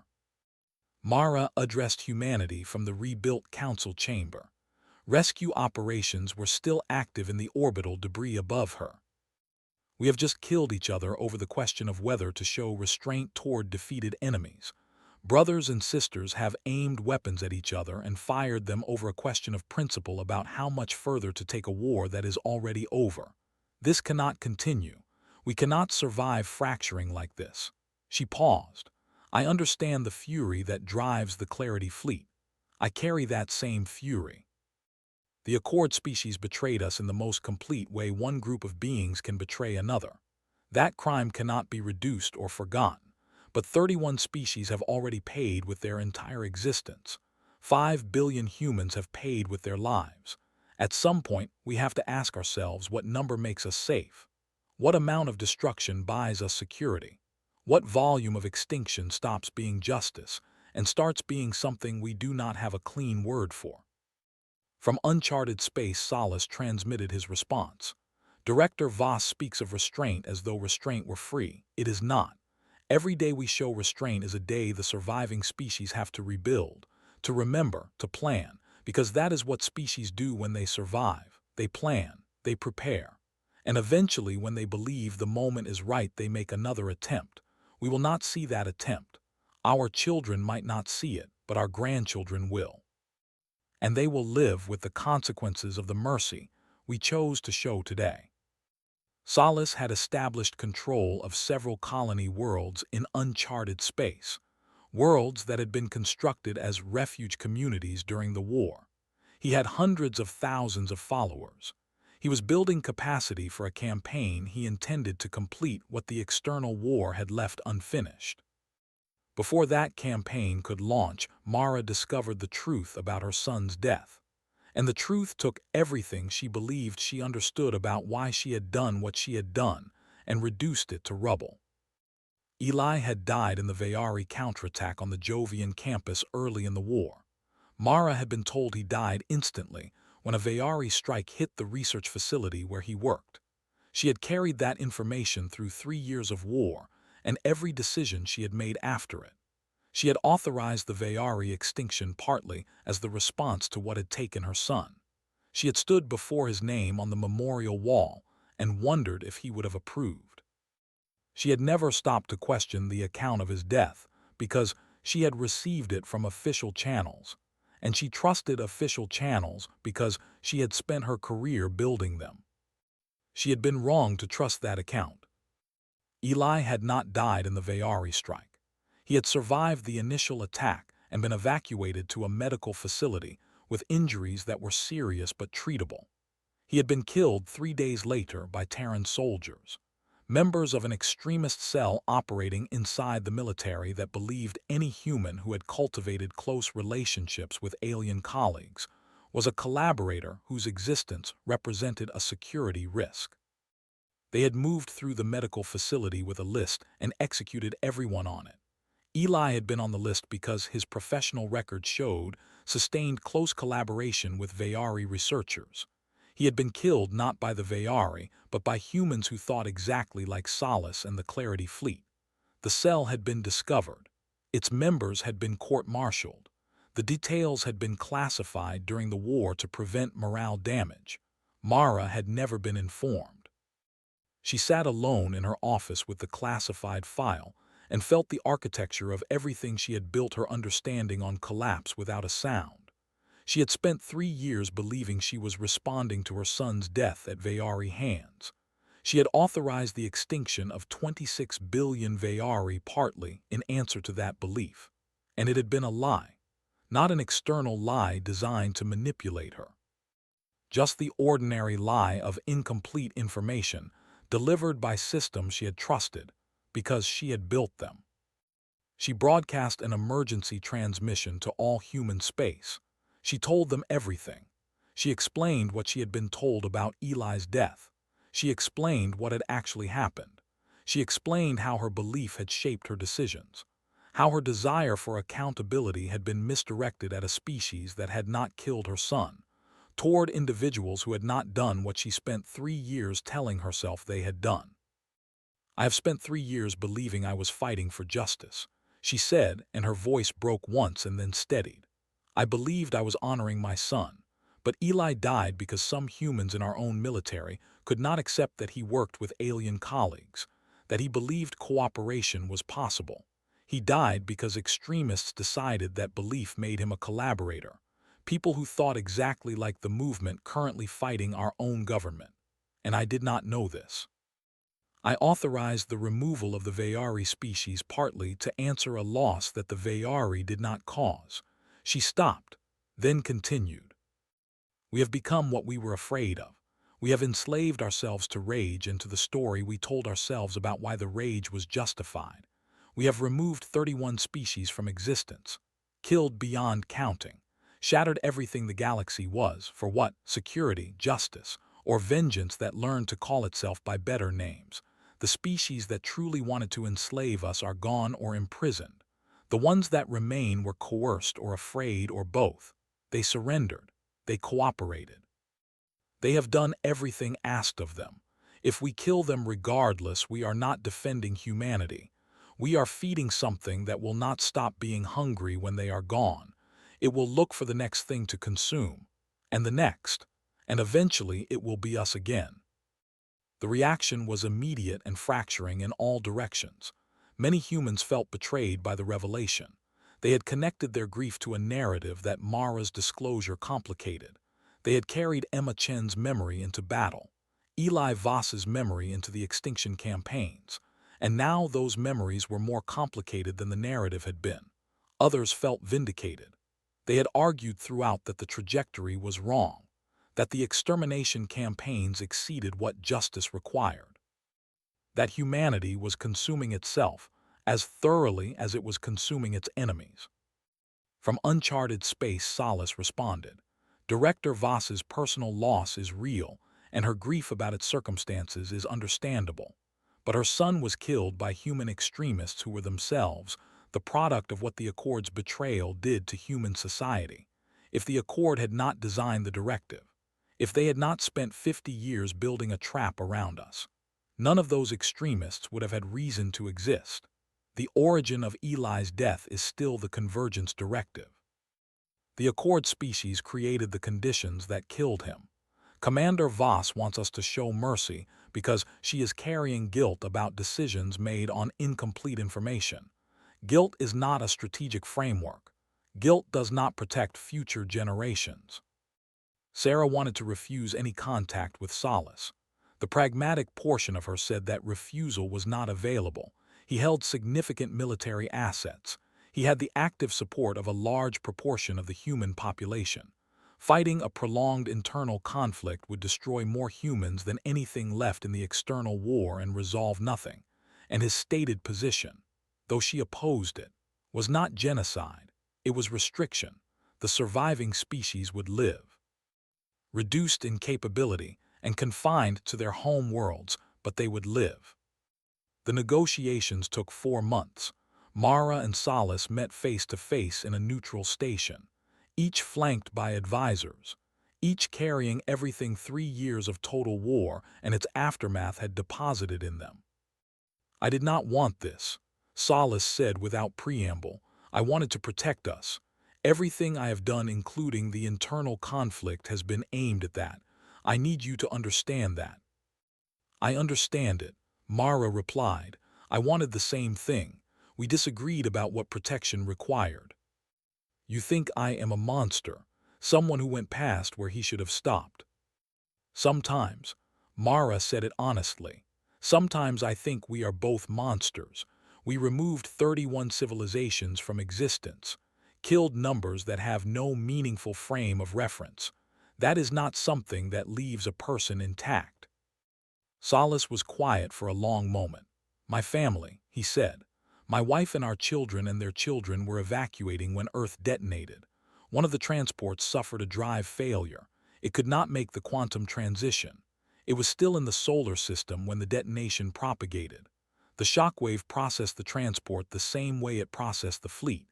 Mara addressed humanity from the rebuilt council chamber. Rescue operations were still active in the orbital debris above her. We have just killed each other over the question of whether to show restraint toward defeated enemies. Brothers and sisters have aimed weapons at each other and fired them over a question of principle about how much further to take a war that is already over. This cannot continue. We cannot survive fracturing like this. She paused. I understand the fury that drives the Clarity fleet. I carry that same fury. The Accord species betrayed us in the most complete way one group of beings can betray another. That crime cannot be reduced or forgotten, but 31 species have already paid with their entire existence. 5 billion humans have paid with their lives. At some point, we have to ask ourselves what number makes us safe. What amount of destruction buys us security? What volume of extinction stops being justice and starts being something we do not have a clean word for? From uncharted space, Solace transmitted his response. Director Voss speaks of restraint as though restraint were free. It is not. Every day we show restraint is a day the surviving species have to rebuild, to remember, to plan, because that is what species do when they survive. They plan, they prepare. And eventually, when they believe the moment is right, they make another attempt. We will not see that attempt. Our children might not see it, but our grandchildren will. And they will live with the consequences of the mercy we chose to show today. Solace had established control of several colony worlds in uncharted space, worlds that had been constructed as refuge communities during the war. He had hundreds of thousands of followers. He was building capacity for a campaign he intended to complete what the external war had left unfinished. Before that campaign could launch, Mara discovered the truth about her son's death. And the truth took everything she believed she understood about why she had done what she had done and reduced it to rubble. Eli had died in the Vayari counterattack on the Jovian campus early in the war. Mara had been told he died instantly when a Vayari strike hit the research facility where he worked. She had carried that information through 3 years of war and every decision she had made after it. She had authorized the Vayari extinction partly as the response to what had taken her son. She had stood before his name on the memorial wall and wondered if he would have approved. She had never stopped to question the account of his death because she had received it from official channels, and she trusted official channels because she had spent her career building them. She had been wrong to trust that account. Eli had not died in the Vayari strike. He had survived the initial attack and been evacuated to a medical facility with injuries that were serious but treatable. He had been killed 3 days later by Terran soldiers, members of an extremist cell operating inside the military that believed any human who had cultivated close relationships with alien colleagues was a collaborator whose existence represented a security risk. They had moved through the medical facility with a list and executed everyone on it. Eli had been on the list because his professional record showed sustained close collaboration with Vayari researchers. He had been killed not by the Vayari, but by humans who thought exactly like Solace and the Clarity fleet. The cell had been discovered. Its members had been court-martialed. The details had been classified during the war to prevent morale damage. Mara had never been informed. She sat alone in her office with the classified file and felt the architecture of everything she had built her understanding on collapse without a sound. She had spent 3 years believing she was responding to her son's death at Vayari hands. She had authorized the extinction of 26 billion Vayari partly in answer to that belief. And it had been a lie, not an external lie designed to manipulate her. Just the ordinary lie of incomplete information delivered by systems she had trusted because she had built them. She broadcast an emergency transmission to all human space. She told them everything. She explained what she had been told about Eli's death. She explained what had actually happened. She explained how her belief had shaped her decisions, how her desire for accountability had been misdirected at a species that had not killed her son, toward individuals who had not done what she spent 3 years telling herself they had done. "I have spent 3 years believing I was fighting for justice," she said, and her voice broke once and then steadied. "I believed I was honoring my son, but Eli died because some humans in our own military could not accept that he worked with alien colleagues, that he believed cooperation was possible. He died because extremists decided that belief made him a collaborator, people who thought exactly like the movement currently fighting our own government. And I did not know this. I authorized the removal of the Vayari species partly to answer a loss that the Vayari did not cause." She stopped, then continued. "We have become what we were afraid of. We have enslaved ourselves to rage and to the story we told ourselves about why the rage was justified. We have removed 31 species from existence, killed beyond counting, shattered everything the galaxy was for what? Security, justice, or vengeance that learned to call itself by better names. The species that truly wanted to enslave us are gone or imprisoned. The ones that remain were coerced or afraid or both. They surrendered. They cooperated. They have done everything asked of them. If we kill them regardless, we are not defending humanity. We are feeding something that will not stop being hungry when they are gone. It will look for the next thing to consume, and the next, and eventually it will be us again." The reaction was immediate and fracturing in all directions. Many humans felt betrayed by the revelation. They had connected their grief to a narrative that Mara's disclosure complicated. They had carried Emma Chen's memory into battle, Eli Voss's memory into the extinction campaigns, and now those memories were more complicated than the narrative had been. Others felt vindicated. They had argued throughout that the trajectory was wrong, that the extermination campaigns exceeded what justice required, that humanity was consuming itself as thoroughly as it was consuming its enemies. From uncharted space, Solace responded. "Director Voss's personal loss is real, and her grief about its circumstances is understandable. But her son was killed by human extremists who were themselves the product of what the Accord's betrayal did to human society. If the Accord had not designed the directive, if they had not spent 50 years building a trap around us, none of those extremists would have had reason to exist. The origin of Eli's death is still the convergence directive. The Accord species created the conditions that killed him. Commander Voss wants us to show mercy because she is carrying guilt about decisions made on incomplete information. Guilt is not a strategic framework. Guilt does not protect future generations." Sarah wanted to refuse any contact with Solace. The pragmatic portion of her said that refusal was not available. He held significant military assets. He had the active support of a large proportion of the human population. Fighting a prolonged internal conflict would destroy more humans than anything left in the external war and resolve nothing. And his stated position, though she opposed it, was not genocide. It was restriction. The surviving species would live, reduced in capability and confined to their home worlds, but they would live. The negotiations took 4 months. Mara and Solace met face to face in a neutral station, each flanked by advisors, each carrying everything 3 years of total war and its aftermath had deposited in them. "I did not want this," Solace said without preamble. "I wanted to protect us. Everything I have done, including the internal conflict, has been aimed at that. I need you to understand that." "I understand it," Mara replied. "I wanted the same thing. We disagreed about what protection required. You think I am a monster, someone who went past where he should have stopped. Sometimes, Mara said it honestly, sometimes I think we are both monsters. We removed 31 civilizations from existence, killed numbers that have no meaningful frame of reference. That is not something that leaves a person intact. Solace was quiet for a long moment. My family, he said. My wife and our children and their children were evacuating when Earth detonated. One of the transports suffered a drive failure. It could not make the quantum transition. It was still in the solar system when the detonation propagated. The shockwave processed the transport the same way it processed the fleet.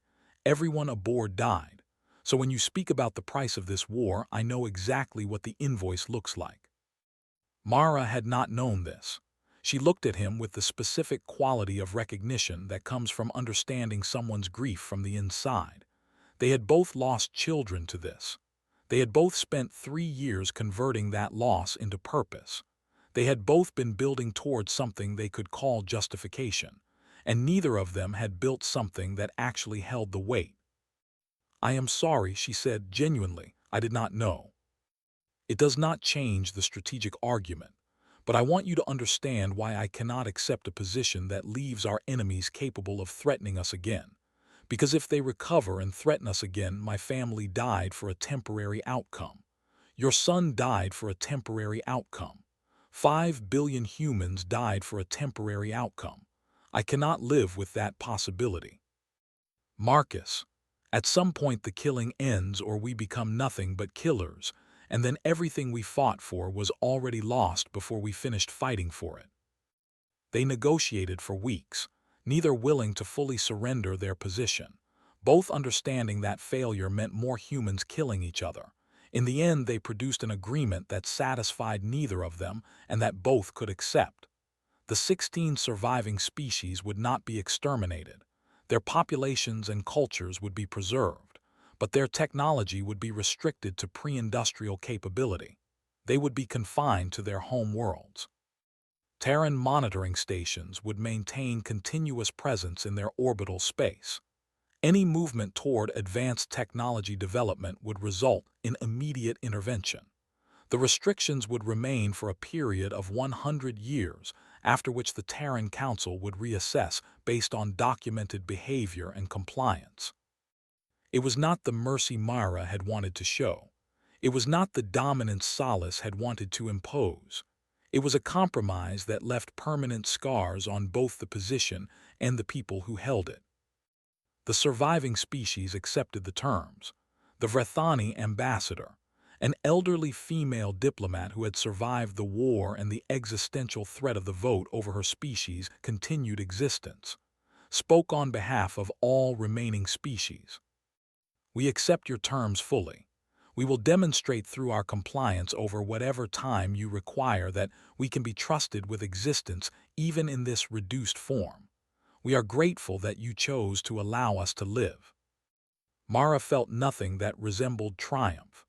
Everyone aboard died. So when you speak about the price of this war, I know exactly what the invoice looks like. Mara had not known this. She looked at him with the specific quality of recognition that comes from understanding someone's grief from the inside. They had both lost children to this. They had both spent 3 years converting that loss into purpose. They had both been building towards something they could call justification, and neither of them had built something that actually held the weight. I am sorry, she said genuinely, I did not know. It does not change the strategic argument, but I want you to understand why I cannot accept a position that leaves our enemies capable of threatening us again. Because if they recover and threaten us again, my family died for a temporary outcome. Your son died for a temporary outcome. 5 billion humans died for a temporary outcome. I cannot live with that possibility. Marcus, at some point the killing ends or we become nothing but killers, and then everything we fought for was already lost before we finished fighting for it. They negotiated for weeks, neither willing to fully surrender their position, both understanding that failure meant more humans killing each other. In the end, they produced an agreement that satisfied neither of them and that both could accept. The 16 surviving species would not be exterminated. Their populations and cultures would be preserved, but their technology would be restricted to pre-industrial capability. They would be confined to their home worlds. Terran monitoring stations would maintain continuous presence in their orbital space. Any movement toward advanced technology development would result in immediate intervention. The restrictions would remain for a period of 100 years, after which the Terran Council would reassess based on documented behavior and compliance. It was not the mercy Mara had wanted to show. It was not the dominance Solace had wanted to impose. It was a compromise that left permanent scars on both the position and the people who held it. The surviving species accepted the terms. The Vrethani ambassador, an elderly female diplomat who had survived the war and the existential threat of the vote over her species' continued existence, spoke on behalf of all remaining species. We accept your terms fully. We will demonstrate through our compliance over whatever time you require that we can be trusted with existence even in this reduced form. We are grateful that you chose to allow us to live. Mara felt nothing that resembled triumph,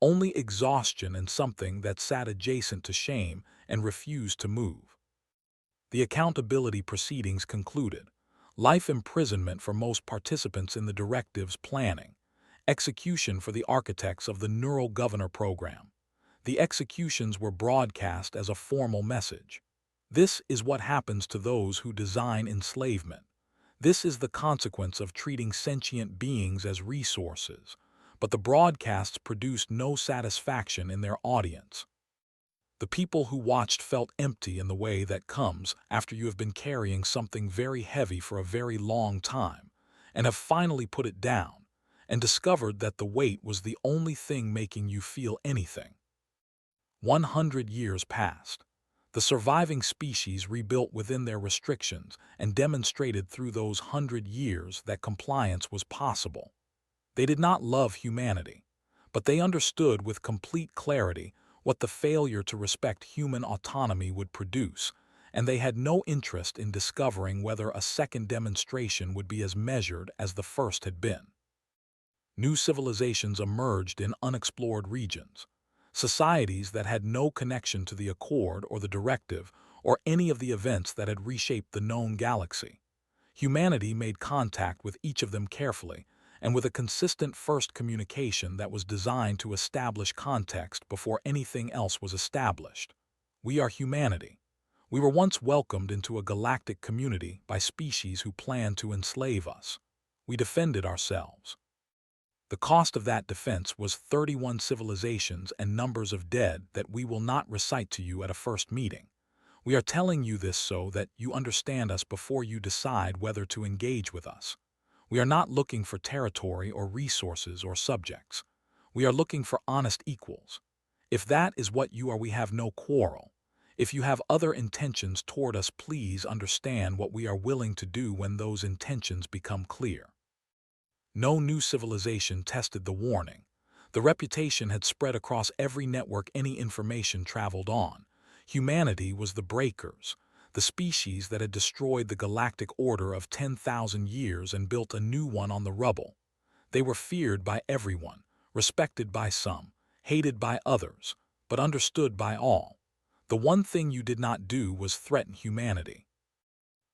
only exhaustion and something that sat adjacent to shame and refused to move. The accountability proceedings concluded. Life imprisonment for most participants in the directive's planning. Execution for the architects of the Neural Governor program. The executions were broadcast as a formal message. This is what happens to those who design enslavement. This is the consequence of treating sentient beings as resources. But the broadcasts produced no satisfaction in their audience. The people who watched felt empty in the way that comes after you have been carrying something very heavy for a very long time and have finally put it down and discovered that the weight was the only thing making you feel anything. 100 years passed. The surviving species rebuilt within their restrictions and demonstrated through those 100 years that compliance was possible. They did not love humanity, but they understood with complete clarity what the failure to respect human autonomy would produce, and they had no interest in discovering whether a second demonstration would be as measured as the first had been. New civilizations emerged in unexplored regions, societies that had no connection to the Accord or the Directive or any of the events that had reshaped the known galaxy. Humanity made contact with each of them carefully, and with a consistent first communication that was designed to establish context before anything else was established. We are humanity. We were once welcomed into a galactic community by species who planned to enslave us. We defended ourselves. The cost of that defense was 31 civilizations and numbers of dead that we will not recite to you at a first meeting. We are telling you this so that you understand us before you decide whether to engage with us. We are not looking for territory or resources or subjects. We are looking for honest equals. If that is what you are, we have no quarrel. If you have other intentions toward us, please understand what we are willing to do when those intentions become clear. No new civilization tested the warning. The reputation had spread across every network any information traveled on. Humanity was the breakers, the species that had destroyed the galactic order of 10,000 years and built a new one on the rubble. They were feared by everyone, respected by some, hated by others, but understood by all. The one thing you did not do was threaten humanity.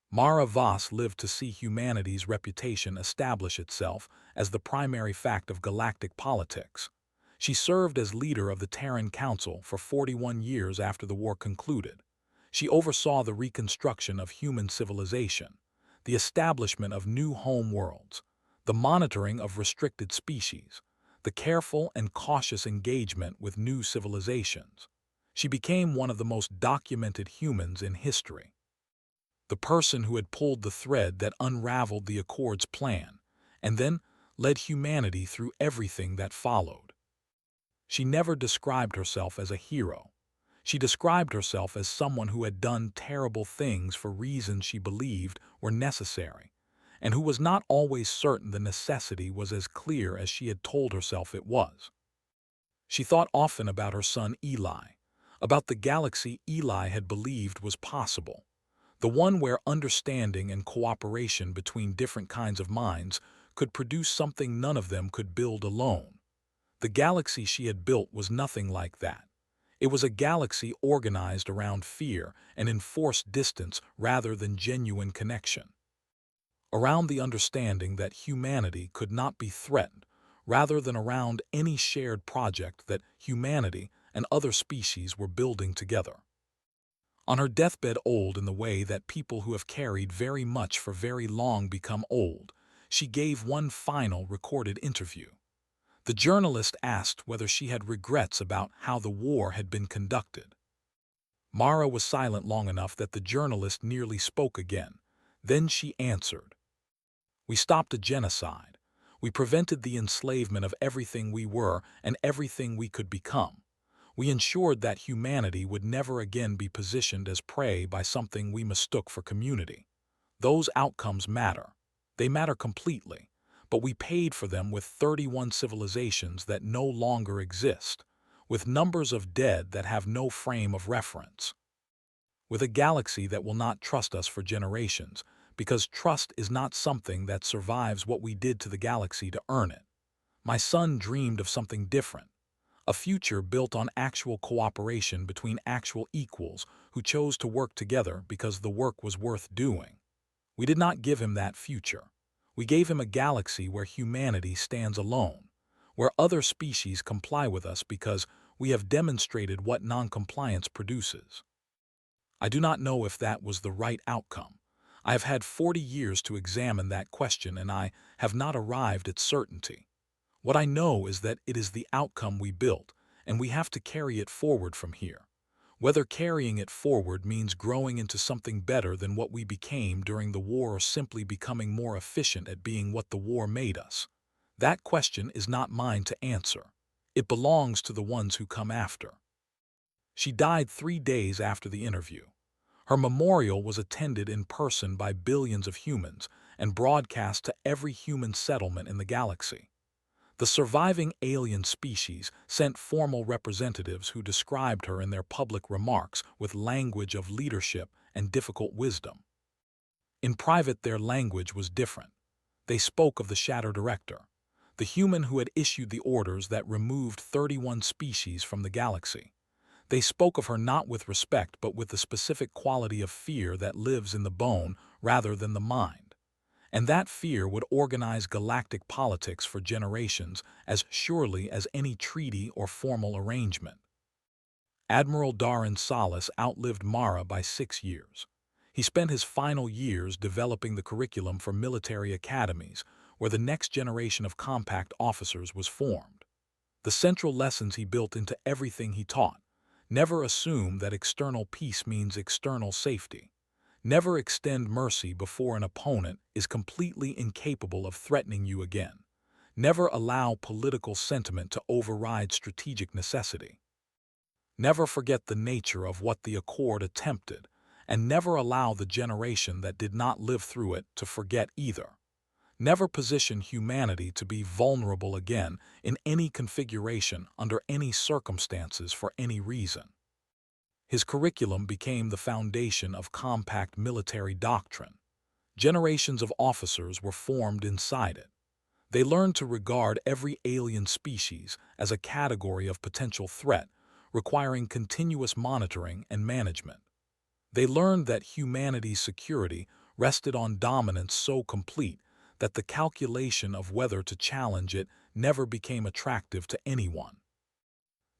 Mara Voss lived to see humanity's reputation establish itself as the primary fact of galactic politics. She served as leader of the Terran Council for 41 years after the war concluded. She oversaw the reconstruction of human civilization, the establishment of new home worlds, the monitoring of restricted species, the careful and cautious engagement with new civilizations. She became one of the most documented humans in history. The person who had pulled the thread that unraveled the Accord's plan, and then led humanity through everything that followed. She never described herself as a hero. She described herself as someone who had done terrible things for reasons she believed were necessary, and who was not always certain the necessity was as clear as she had told herself it was. She thought often about her son Eli, about the galaxy Eli had believed was possible, the one where understanding and cooperation between different kinds of minds could produce something none of them could build alone. The galaxy she had built was nothing like that. It was a galaxy organized around fear and enforced distance rather than genuine connection. Around the understanding that humanity could not be threatened, rather than around any shared project that humanity and other species were building together. On her deathbed, old in the way that people who have carried very much for very long become old, she gave one final recorded interview. The journalist asked whether she had regrets about how the war had been conducted. Mara was silent long enough that the journalist nearly spoke again. Then she answered, "We stopped a genocide. We prevented the enslavement of everything we were and everything we could become. We ensured that humanity would never again be positioned as prey by something we mistook for community. Those outcomes matter. They matter completely, but we paid for them with 31 civilizations that no longer exist, with numbers of dead that have no frame of reference, with a galaxy that will not trust us for generations, because trust is not something that survives what we did to the galaxy to earn it. My son dreamed of something different. A future built on actual cooperation between actual equals who chose to work together because the work was worth doing. We did not give him that future. We gave him a galaxy where humanity stands alone, where other species comply with us because we have demonstrated what noncompliance produces. I do not know if that was the right outcome. I have had 40 years to examine that question and I have not arrived at certainty. What I know is that it is the outcome we built, and we have to carry it forward from here. Whether carrying it forward means growing into something better than what we became during the war or simply becoming more efficient at being what the war made us, that question is not mine to answer. It belongs to the ones who come after. She died 3 days after the interview. Her memorial was attended in person by billions of humans and broadcast to every human settlement in the galaxy. The surviving alien species sent formal representatives who described her in their public remarks with language of leadership and difficult wisdom. In private, their language was different. They spoke of the Shadow Director, the human who had issued the orders that removed 31 species from the galaxy. They spoke of her not with respect but with the specific quality of fear that lives in the bone rather than the mind. And that fear would organize galactic politics for generations as surely as any treaty or formal arrangement. Admiral Darren Salas outlived Mara by 6 years. He spent his final years developing the curriculum for military academies, where the next generation of compact officers was formed. The central lessons he built into everything he taught: never assume that external peace means external safety. Never extend mercy before an opponent is completely incapable of threatening you again. Never allow political sentiment to override strategic necessity. Never forget the nature of what the Accord attempted, and never allow the generation that did not live through it to forget either. Never position humanity to be vulnerable again in any configuration, under any circumstances, for any reason. His curriculum became the foundation of compact military doctrine. Generations of officers were formed inside it. They learned to regard every alien species as a category of potential threat, requiring continuous monitoring and management. They learned that humanity's security rested on dominance so complete that the calculation of whether to challenge it never became attractive to anyone.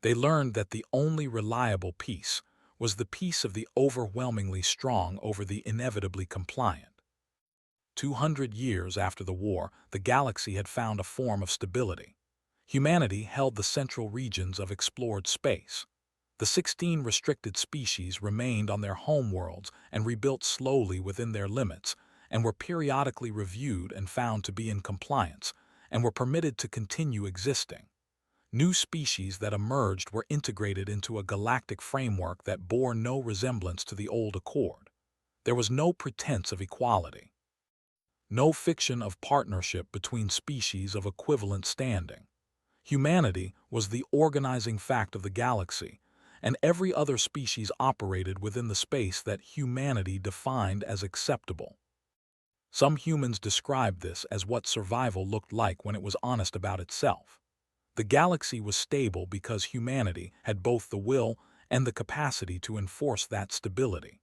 They learned that the only reliable peace was the peace of the overwhelmingly strong over the inevitably compliant. 200 years after the war, the galaxy had found a form of stability. Humanity held the central regions of explored space. The 16 restricted species remained on their homeworlds and rebuilt slowly within their limits, and were periodically reviewed and found to be in compliance, and were permitted to continue existing. New species that emerged were integrated into a galactic framework that bore no resemblance to the old Accord. There was no pretense of equality, no fiction of partnership between species of equivalent standing. Humanity was the organizing fact of the galaxy, and every other species operated within the space that humanity defined as acceptable. Some humans described this as what survival looked like when it was honest about itself. The galaxy was stable because humanity had both the will and the capacity to enforce that stability.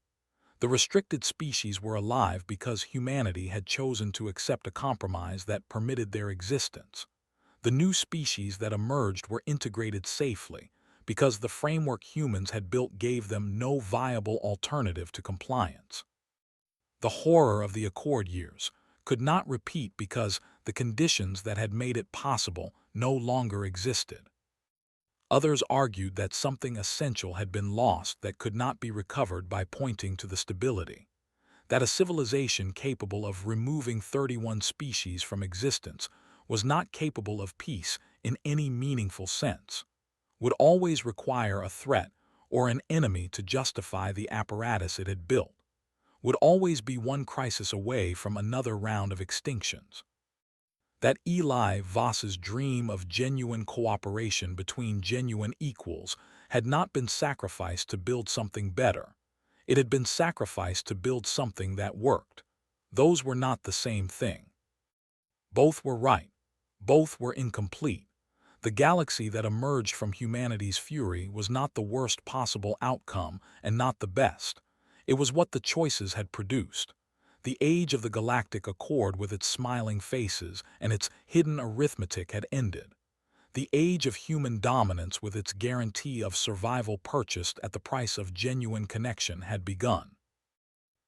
The restricted species were alive because humanity had chosen to accept a compromise that permitted their existence. The new species that emerged were integrated safely because the framework humans had built gave them no viable alternative to compliance. The horror of the Accord years could not repeat because the conditions that had made it possible no longer existed. Others argued that something essential had been lost that could not be recovered by pointing to the stability. That a civilization capable of removing 31 species from existence was not capable of peace in any meaningful sense, would always require a threat or an enemy to justify the apparatus it had built, would always be one crisis away from another round of extinctions. That Eli Voss's dream of genuine cooperation between genuine equals had not been sacrificed to build something better. It had been sacrificed to build something that worked. Those were not the same thing. Both were right. Both were incomplete. The galaxy that emerged from humanity's fury was not the worst possible outcome and not the best. It was what the choices had produced. The age of the Galactic Accord with its smiling faces and its hidden arithmetic had ended. The age of human dominance with its guarantee of survival purchased at the price of genuine connection had begun.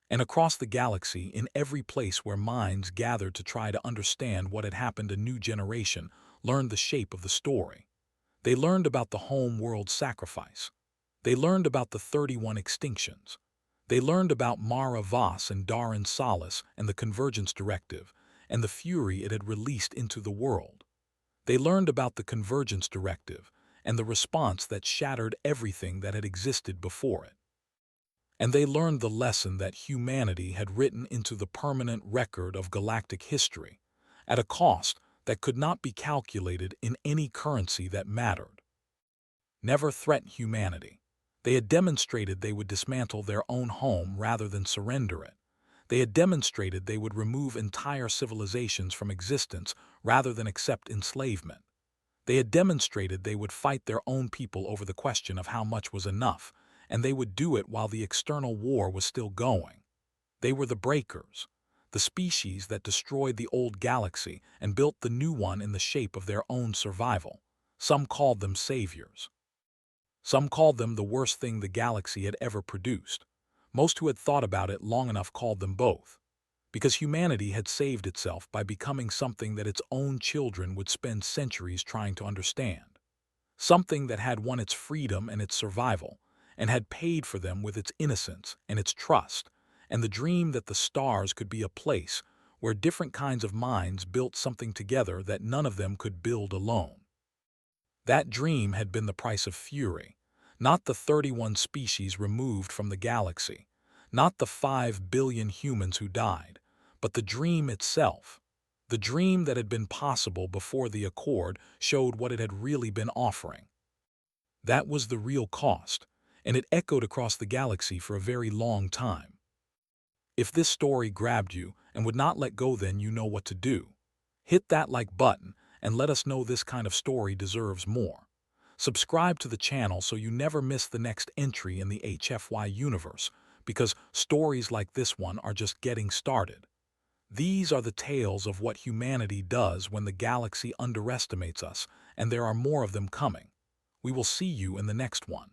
And across the galaxy, in every place where minds gathered to try to understand what had happened, a new generation learned the shape of the story. They learned about the home world sacrifice. They learned about the 31 extinctions. They learned about Mara Voss and Darren Salas and the Convergence Directive and the fury it had released into the world. They learned about the Convergence Directive and the response that shattered everything that had existed before it. And they learned the lesson that humanity had written into the permanent record of galactic history, at a cost that could not be calculated in any currency that mattered. Never threaten humanity. They had demonstrated they would dismantle their own home rather than surrender it. They had demonstrated they would remove entire civilizations from existence rather than accept enslavement. They had demonstrated they would fight their own people over the question of how much was enough, and they would do it while the external war was still going. They were the breakers. the species that destroyed the old galaxy and built the new one in the shape of their own survival. Some called them saviors. Some called them the worst thing the galaxy had ever produced. Most who had thought about it long enough called them both, because humanity had saved itself by becoming something that its own children would spend centuries trying to understand. Something that had won its freedom and its survival, and had paid for them with its innocence and its trust, and the dream that the stars could be a place where different kinds of minds built something together that none of them could build alone. That dream had been the price of fury, not the 31 species removed from the galaxy, not the 5 billion humans who died, but the dream itself. The dream that had been possible before the Accord showed what it had really been offering. That was the real cost, and it echoed across the galaxy for a very long time. If this story grabbed you and would not let go, then you know what to do. Hit that like button and let us know this kind of story deserves more. Subscribe to the channel so you never miss the next entry in the HFY universe, because stories like this one are just getting started. These are the tales of what humanity does when the galaxy underestimates us, and there are more of them coming. We will see you in the next one.